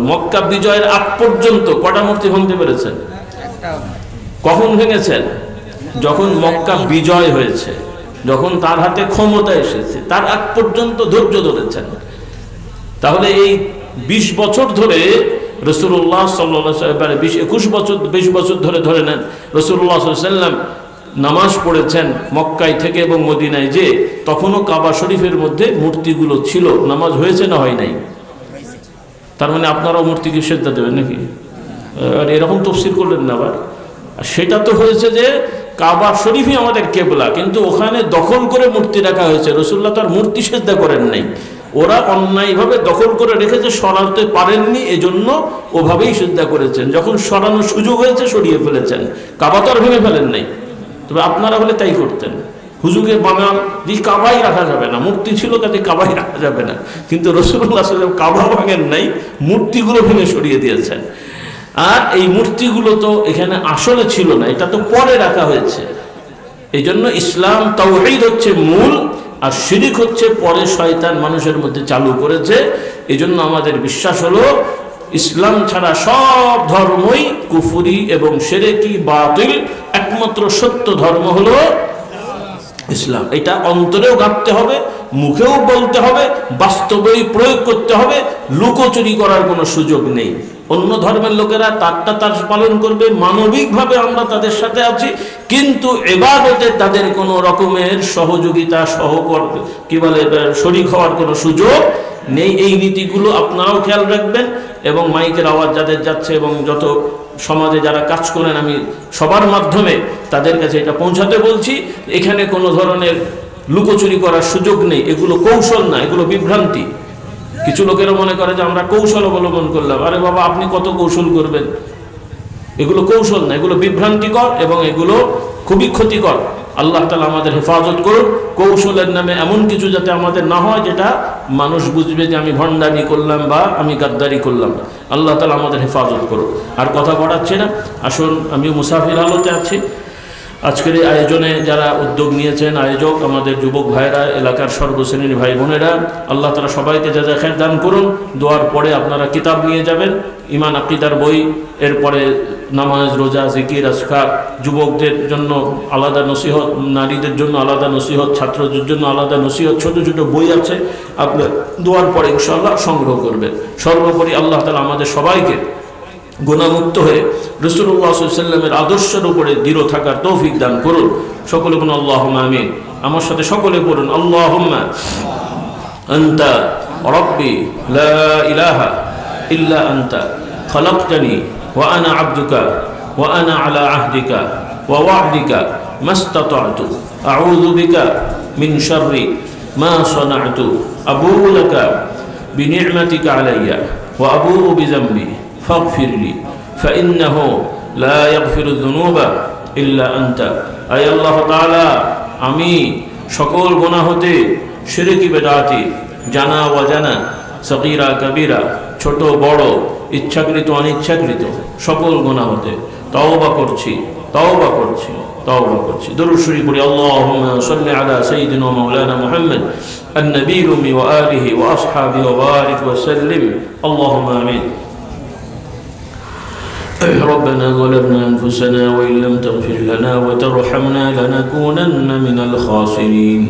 Speaker 1: মক্কা বিজয়ের আগ পর্যন্ত কটা মূর্তি ভাঙতে পেরেছেন? কখন ভেঙেছেন? যখন মক্কা বিজয় হয়েছে, যখন তার হাতে ক্ষমতা এসেছে, তার আগ পর্যন্ত ধৈর্য ধরেছেন। তাহলে এই 20 বছর ধরে রাসূলুল্লাহ সাল্লাল্লাহু আলাইহি ওয়াসাল্লাম, 20 বছর ধরে নেন, রাসূলুল্লাহ সাল্লাল্লাহু আলাইহি ওয়াসাল্লাম নামাজ পড়েছেন মক্কায় থেকে এবং মদিনায়, যে তখনও কাবা শরীফের মধ্যে মূর্তিগুলো ছিল। নামাজ হয়েছে না হয় নাই? তার মানে আপনারাও মূর্তিকে সেজদা দেবেন নাকি? আর এরকম তাফসীর করলেন না আবার। সেটা তো হয়েছে যে কাবা শরীফই আমাদের কিবলা, কিন্তু ওখানে দখল করে মূর্তি রাখা হয়েছে। রাসূলুল্লাহ তার মূর্তি সেজদা করেন নাই, ওরা অন্যায়ভাবে দখল করে রেখেছে, সরাতে পারেননি, এজন্য ওভাবেই সেজদা করেছেন। যখন সরানোর সুযোগ হয়েছে সরিয়ে ফেলেছেন, কাবা তো আর ভেঙে ফেলেন নাই। তবে আপনারা হলে তাই করতেন, হুজুগে বানান যে কাবাই রাখা যাবে না, মূর্তি ছিল কাজে কাবাই রাখা যাবে না। কিন্তু রাসূলুল্লাহ সাল্লাল্লাহু আলাইহি ওয়াসাল্লাম কাবা ভাঙেন নাই, মূর্তিগুলো ভেঙে সরিয়ে দিয়েছেন। আর এই মূর্তিগুলো তো এখানে আসলে ছিল না, এটা তো পরে রাখা হয়েছে। এই জন্য ইসলাম তাওহীদ হচ্ছে মূল, আর শিরক হচ্ছে পরে শয়তান মানুষের মধ্যে চালু করেছে। এই জন্য আমাদের বিশ্বাস হলো ইসলাম ছাড়া সব ধর্মই কুফরি এবং শিরকি বাতিল, একমাত্র সত্য ধর্ম হলো ইসলাম। এটা অন্তরেও গাঁথতে হবে, মুখেও বলতে হবে, বাস্তবেই প্রয়োগ করতে হবে। লুকোচুরি করার কোনো সুযোগ নেই। অন্য ধর্মের লোকেরা তারটা তার পালন করবে, মানবিকভাবে আমরা তাদের সাথে আছি, কিন্তু ইবাদতে তাদের কোনো রকমের সহযোগিতা, শরীক হওয়ার কোনো সুযোগ নেই। এই নীতিগুলো আপনারাও খেয়াল রাখবেন, এবং মাইকের আওয়াজ যাদের যাচ্ছে এবং যত সমাজে যারা কাজ করেন, আমি সবার মাধ্যমে তাদের কাছে এটা পৌঁছাতে বলছি, এখানে কোনো ধরনের লুকোচুরি করার সুযোগ নেই। এগুলো কৌশল না, এগুলো বিভ্রান্তি। কিছু লোকেরা মনে করে যে আমরা কৌশল অবলম্বন করলাম। আরে বাবা, আপনি কত কৌশল করবেন? এগুলো কৌশল না, এগুলো বিভ্রান্তিকর এবং এগুলো খুবই ক্ষতিকর। আল্লাহ তাআলা আমাদের হেফাজত করুন। কৌশলের নামে এমন কিছু যাতে আমাদের না হয় যেটা মানুষ বুঝবে যে আমি ভণ্ডামি করলাম বা আমি গাদ্দারি করলাম। আল্লাহ তাআলা আমাদের হেফাজত করুন। আর কথা বাড়াচ্ছি না, আসুন, আমি মুসাফির হালতে আছি। আজকের এই আয়োজনে যারা উদ্যোগ নিয়েছেন, আয়োজক, আমাদের যুবক ভাইরা, এলাকার সর্বশ্রেণীর ভাই বোনেরা, আল্লাহ তাআলা সবাইকে জাযা খায়ের দান করুন। দোয়ার পরে আপনারা কিতাব নিয়ে যাবেন, ঈমান আকীদার বই, এরপরে নামাজ, রোজা, জিকির, আজকার, যুবকদের জন্য আলাদা নসিহত, নারীদের জন্য আলাদা নসিহত, ছাত্রদের জন্য আলাদা নসিহত, ছোট ছোট বই আছে, আপনার দোয়ার পরে ইনশাআল্লাহ সংগ্রহ করবেন। সর্বোপরি আল্লাহ তাআলা আমাদের সবাইকে গুনাহমুক্ত হয়ে রাসূলুল্লাহ সাল্লাল্লাহু আলাইহি ওয়াসাল্লামের আদর্শের উপরে দৃঢ় থাকার তৌফিক দান করুন। সকলে বলুন আল্লাহুম্মা আমিন। আমার সাথে সকলে বলুন আল্লাহুম্মা আনতা রাব্বি লা ইলাহা ইল্লা আনতা খালাকতানি ওয়া আনা আবদুকা ওয়া আনা আলা আহদিকা ওয়া ওয়া'দিকা মাস্তাতা'তু আউযু বিকা মিন শাররি মা সানা'তু আবুউ লাকা বিনি'মাতিকা আলাইয়া ওয়া আবুউ বিযামবি ফাগফিরলি ফাইন্নাহু লা ইয়াগফিরু যুনুবা ইল্লা আনতা। আয় আল্লাহ তাআলা, আমি সকল গুনাহ হতে, শিরকি বিদআতি, জানা অজানা, সগীরা কবীরা, ছোট বড়, ইচ্ছাকৃত অনিচ্ছাকৃত সকল গুনাহ হতে তওবা করছি, তওবা করছি, তওবা করছি। দরুদ শরীফ পড়ি। আল্লাহুম্মা সাল্লি আলা সাইয়্যিদিনা মাওলানা মুহাম্মদ النبي وآله وأصحابه وبارك وسلم اللهم آمين. ربنا ظلمنا أنفسنا وإن لم تغفر لنا وترحمنا لنكونن من الخاسرين.